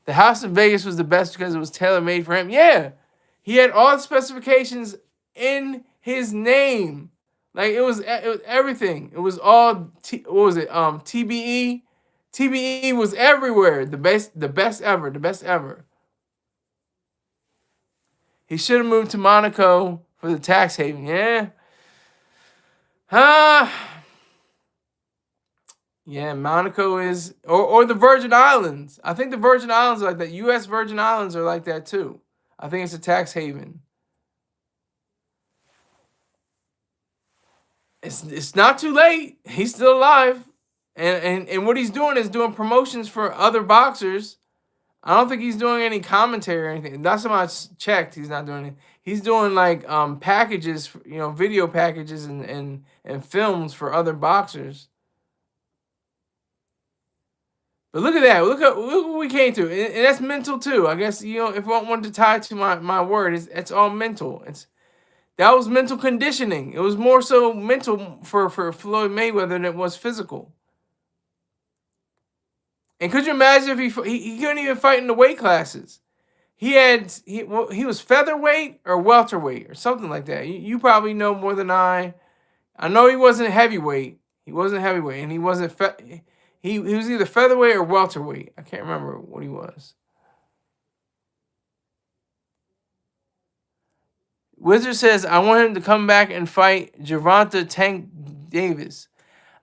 S1: The house in Vegas was the best because it was tailor made for him. Yeah, he had all the specifications in his name. Like it was everything. It was all what was it? TBE. TBE was everywhere. The best ever. The best ever. He should have moved to Monaco for the tax haven. Yeah. Yeah, Monaco is or the Virgin Islands. I think the Virgin Islands are like that. US Virgin Islands are like that too. I think it's a tax haven. It's not too late. He's still alive. And what he's doing is doing promotions for other boxers. I don't think he's doing any commentary or anything. Last time I checked, he's not doing it. He's doing like packages, video packages and films for other boxers. But look at that. Look what we came to. And that's mental too. I guess, if I wanted to tie it to my word, it's all mental. That was mental conditioning. It was more so mental for Floyd Mayweather than it was physical. And could you imagine if he couldn't even fight in the weight classes? He was featherweight or welterweight or something like that. You probably know more than I. I know he wasn't heavyweight. He wasn't heavyweight, and he wasn't he was either featherweight or welterweight. I can't remember what he was. Wizard says, I want him to come back and fight Gervonta Tank Davis.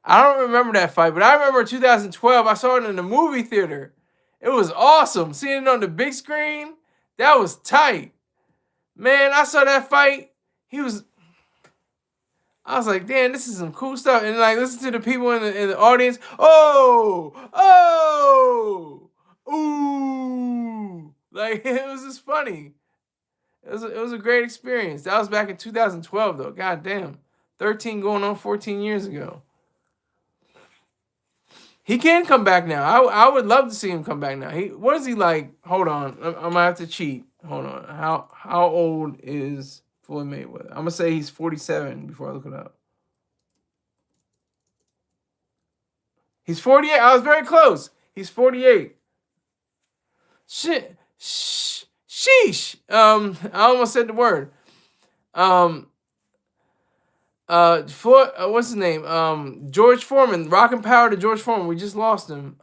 S1: I don't remember that fight, but I remember 2012. I saw it in the movie theater. It was awesome. Seeing it on the big screen, that was tight. Man, I saw that fight. I was like, damn, this is some cool stuff. And like, listen to the people in the audience. Oh, ooh. Like, it was just funny. It was a great experience. That was back in 2012, though. God damn. 13 going on 14 years ago. He can come back now. I would love to see him come back now. What is he like? Hold on. I'm going to have to cheat. Hold on. How old is Floyd Mayweather? I'm going to say he's 47 before I look it up. He's 48. I was very close. He's 48. Shit. Sheesh. I almost said the word. What's his name? George Foreman. Rockin' Power to George Foreman. We just lost him.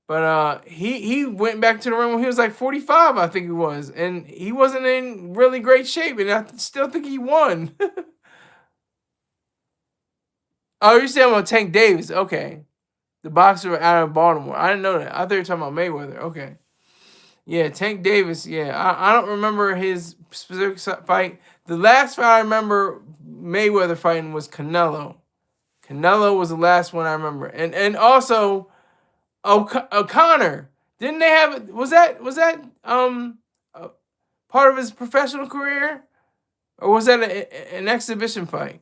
S1: But he went back to the ring when he was like 45, I think he was, and he wasn't in really great shape, and I still think he won. Oh, you're saying about Tank Davis? Okay, the boxer out of Baltimore. I didn't know that. I thought you were talking about Mayweather. Okay. Yeah, Tank Davis. Yeah, I don't remember his specific fight. The last fight I remember Mayweather fighting was Canelo. Canelo was the last one I remember, and also O'Connor. Didn't they have? Was that part of his professional career, or was that an exhibition fight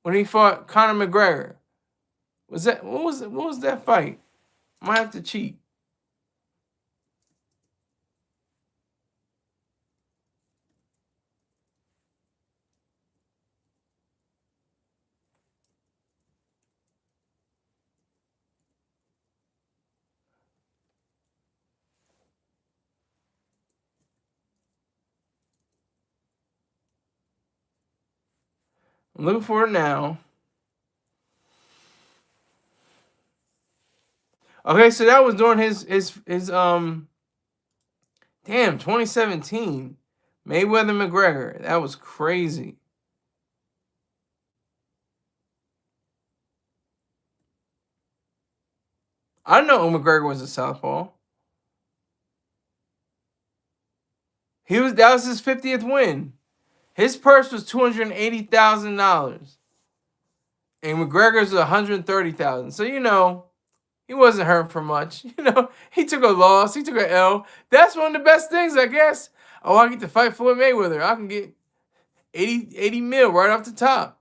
S1: when he fought Conor McGregor? Was that what was that fight? Might have to cheat. I'm looking for it now. Okay, so that was during his damn 2017 Mayweather McGregor. That was crazy. I didn't know McGregor was a southpaw. That was his 50th win. His purse was $280,000, and McGregor's was $130,000. So he wasn't hurt for much. He took a loss. He took an L. That's one of the best things, I guess. Oh, I get to fight Floyd Mayweather. I can get 80 mil right off the top.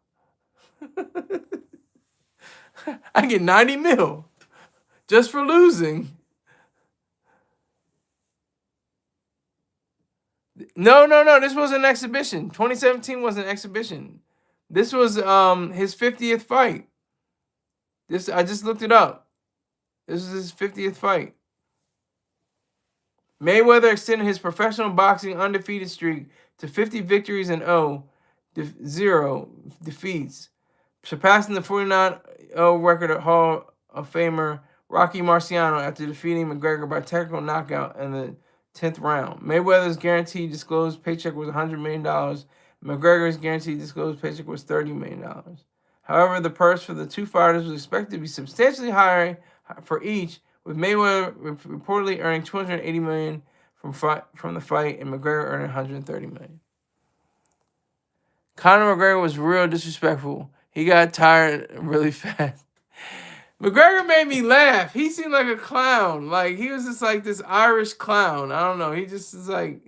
S1: I get 90 mil just for losing. No. This was an exhibition. 2017 was an exhibition. This was his 50th fight. I just looked it up. This is his 50th fight. Mayweather extended his professional boxing undefeated streak to 50 victories and 0 defeats, surpassing the 49-0 record of Hall of Famer Rocky Marciano after defeating McGregor by technical knockout in the 10th round. Mayweather's guaranteed disclosed paycheck was $100 million. McGregor's guaranteed disclosed paycheck was $30 million. However, the purse for the two fighters was expected to be substantially higher for each, with Mayweather reportedly earning $280 million from the fight and McGregor earning $130 million. Conor McGregor was real disrespectful. He got tired really fast. McGregor made me laugh. He seemed like a clown. Like, he was just like this Irish clown. I don't know. He just is like...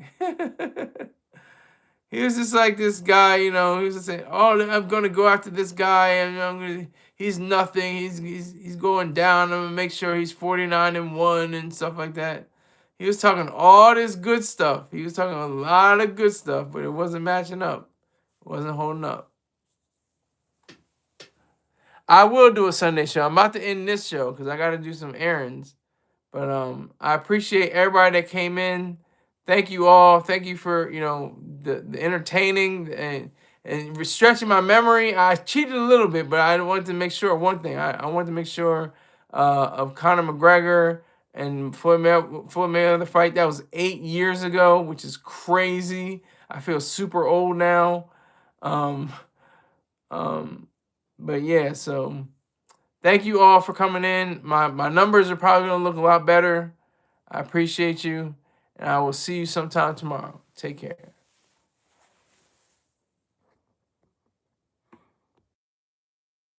S1: He was just like this guy, He was just saying, "Oh, I'm gonna go after this guy, and he's nothing. He's going down. I'm gonna make sure he's 49-1 and stuff like that." He was talking all this good stuff. He was talking a lot of good stuff, but it wasn't matching up. It wasn't holding up. I will do a Sunday show. I'm about to end this show because I got to do some errands. But I appreciate everybody that came in. Thank you all. Thank you for, the entertaining and stretching my memory. I cheated a little bit, but I wanted to make sure of one thing. I wanted to make sure of Conor McGregor and Floyd Mayweather fight. That was 8 years ago, which is crazy. I feel super old now. But yeah, so thank you all for coming in. My numbers are probably going to look a lot better. I appreciate you. And I will see you sometime tomorrow. Take care.